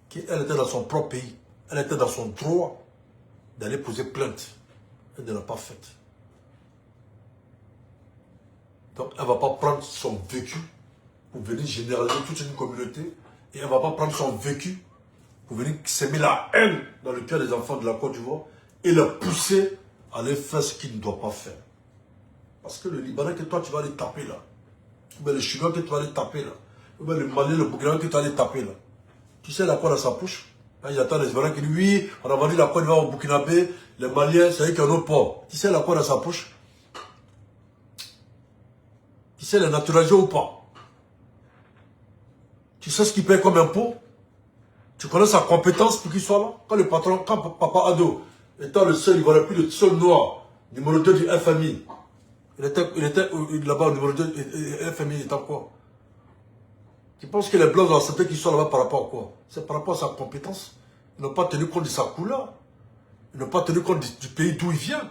qu'elle était dans son propre pays. Elle était dans son droit d'aller poser plainte. Elle ne l'a pas faite. Donc elle ne va pas prendre son vécu pour venir généraliser toute une communauté et elle ne va pas prendre son vécu pour venir s'aimer la haine dans le cœur des enfants de la Côte d'Ivoire et les pousser à aller faire ce qu'ils ne doivent pas faire. Parce que le Libanais que toi tu vas aller taper là, ou bien le Chinois que tu vas aller taper là, ou bien le Malien, le Burkinabé que tu vas aller taper là, tu sais la quoi dans sa poche? Là, il attend les Libanais qui disent oui, on a vendu la Côte d'Ivoire au Burkinabé, les Maliens, c'est eux qui ont nos ports. Tu sais la quoi dans sa poche? Tu sais les naturalisés ou pas? Tu sais ce qu'il paye comme impôt? Tu connais sa compétence pour qu'il soit là? Quand le patron, quand Papa Ado, étant le seul, il ne plus le seul noir, numéro 2 du FMI, il était là-bas au numéro 2 du FMI, il était quoi? Tu penses que les blancs doivent accepter qu'ils soient là-bas par rapport à quoi? C'est par rapport à sa compétence. Ils n'ont pas tenu compte de sa couleur. Ils n'ont pas tenu compte du pays d'où il vient.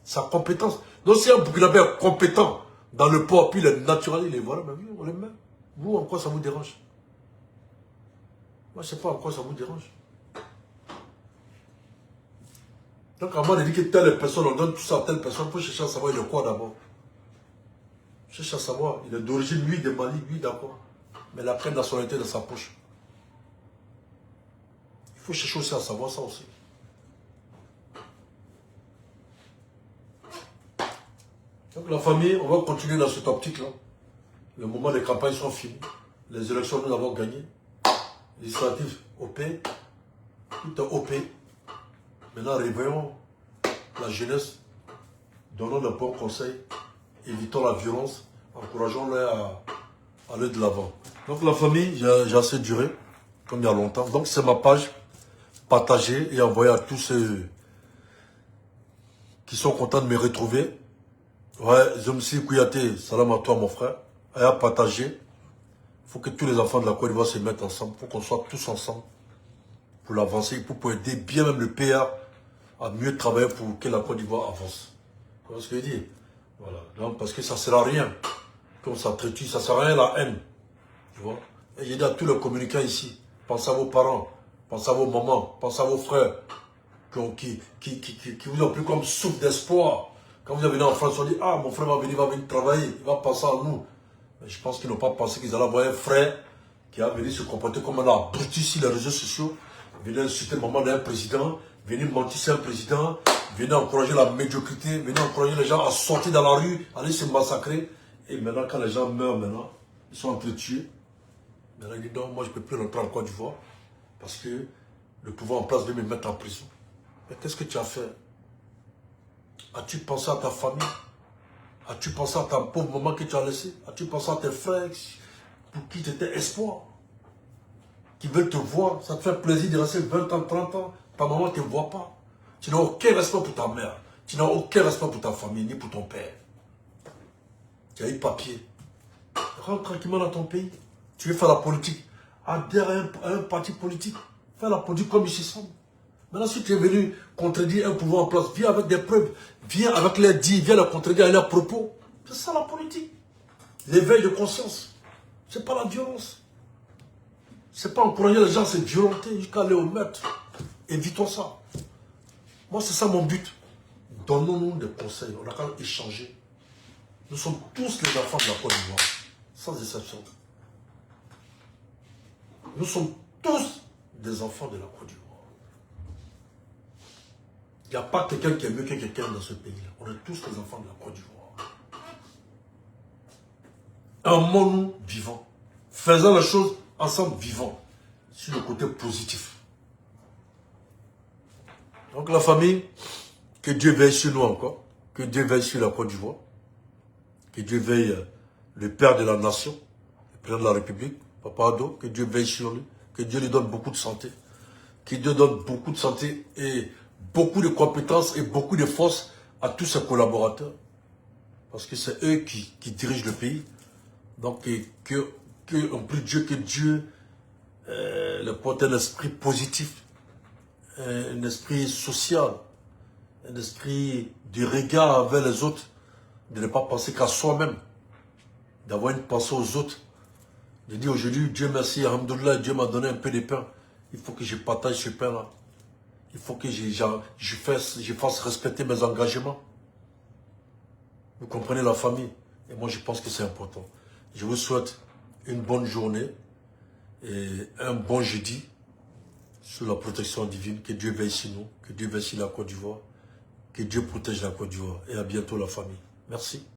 Sa compétence. Donc si un Burkinabé est compétent dans le port, puis il est naturel, il est voilà, mais oui, on les met. Vous, en quoi ça vous dérange? Moi, je ne sais pas en quoi ça vous dérange. Donc, avant de dire que telle personne, on donne tout ça à telle personne, il faut chercher à savoir il est quoi d'abord. Cherche à savoir, il est d'origine, lui, de Mali, lui, d'accord. Mais la pleine nationalité dans sa poche. Il faut chercher aussi à savoir ça aussi. Donc, la famille, on va continuer dans cette optique-là. Le moment des campagnes sont finis. Les élections, nous avons gagné. Législatif, OP. Tout est OP. Maintenant, réveillons la jeunesse. Donnons de bons conseils. Évitons la violence. Encourageons-les à aller de l'avant. Donc, la famille, j'ai assez duré, comme il y a longtemps. Donc, c'est ma page. Partagez et envoyez à tous ceux qui sont contents de me retrouver. Ouais, Zomsi Kouyaté, salam à toi, mon frère. Et à partager. Il faut que tous les enfants de la Côte d'Ivoire se mettent ensemble. Il faut qu'on soit tous ensemble pour l'avancer, pour aider bien même le PR à mieux travailler pour que la Côte d'Ivoire avance. Vous voyez ce que je dis? Voilà. Donc, parce que ça ne sert à rien. Comme ça traite, ça ne sert à rien la haine. Tu vois? Et j'ai dit à tous les communicants ici, pensez à vos parents, pensez à vos mamans, pensez à vos frères qui vous ont pris comme souffle d'espoir. Quand vous êtes venu en France, on dit, ah, mon frère va venir travailler, il va penser à nous. Mais je pense qu'ils n'ont pas pensé qu'ils allaient avoir un frère qui a venu se comporter comme un abruti sur les réseaux sociaux, venir insulter le maman d'un président, venir mentir sur un président, venir encourager la médiocrité, venir encourager les gens à sortir dans la rue, aller se massacrer. Et maintenant, quand les gens meurent maintenant, ils sont en train de tuer. Maintenant, ils disent, non, moi je ne peux plus rentrer en Côte d'Ivoire parce que le pouvoir en place veut me mettre en prison. Mais qu'est-ce que tu as fait? As-tu pensé à ta famille? As-tu pensé à ta pauvre maman que tu as laissée? As-tu pensé à tes frères pour qui tu étais espoir? Qui veulent te voir? Ça te fait plaisir de rester 20 ans, 30 ans. Ta maman ne te voit pas. Tu n'as aucun respect pour ta mère. Tu n'as aucun respect pour ta famille, ni pour ton père. Tu as eu papier. Rentre tranquillement dans ton pays. Tu veux faire la politique. Adhère à un parti politique. Fais la politique comme il se semble. Maintenant, si tu es venu contredire un pouvoir en place, viens avec des preuves, viens avec les dits, viens les contredire à leurs propos. C'est ça la politique. L'éveil de conscience. Ce n'est pas la violence. Ce n'est pas encourager les gens à se violenter jusqu'à aller au meurtre. Évitons ça. Moi, c'est ça mon but. Donnons-nous des conseils. On a quand même échangé. Nous sommes tous les enfants de la Côte d'Ivoire. Sans exception. Nous sommes tous des enfants de la Côte d'Ivoire. Il n'y a pas quelqu'un qui est mieux que quelqu'un dans ce pays-là. On est tous les enfants de la Côte d'Ivoire. Aimons-nous vivants. Faisons les choses ensemble vivants. Sur le côté positif. Donc la famille, que Dieu veille sur nous encore. Que Dieu veille sur la Côte d'Ivoire. Que Dieu veille le Père de la nation, le Président de la République, Papa Ado, que Dieu veille sur lui. Que Dieu lui donne beaucoup de santé. Que Dieu donne beaucoup de santé et beaucoup de compétences et beaucoup de force à tous ses collaborateurs. Parce que c'est eux qui dirigent le pays. Donc, on prie Dieu que Dieu leur porte un esprit positif, un esprit social, un esprit de regard vers les autres, de ne pas penser qu'à soi-même, d'avoir une pensée aux autres. Je dis aujourd'hui, Dieu merci, alhamdoulilah, Dieu m'a donné un peu de pain. Il faut que je partage ce pain-là. Il faut que je fasse respecter mes engagements. Vous comprenez la famille? Et moi, je pense que c'est important. Je vous souhaite une bonne journée et un bon jeudi sous la protection divine. Que Dieu veille sur nous, que Dieu veille sur la Côte d'Ivoire, que Dieu protège la Côte d'Ivoire. Et à bientôt la famille. Merci.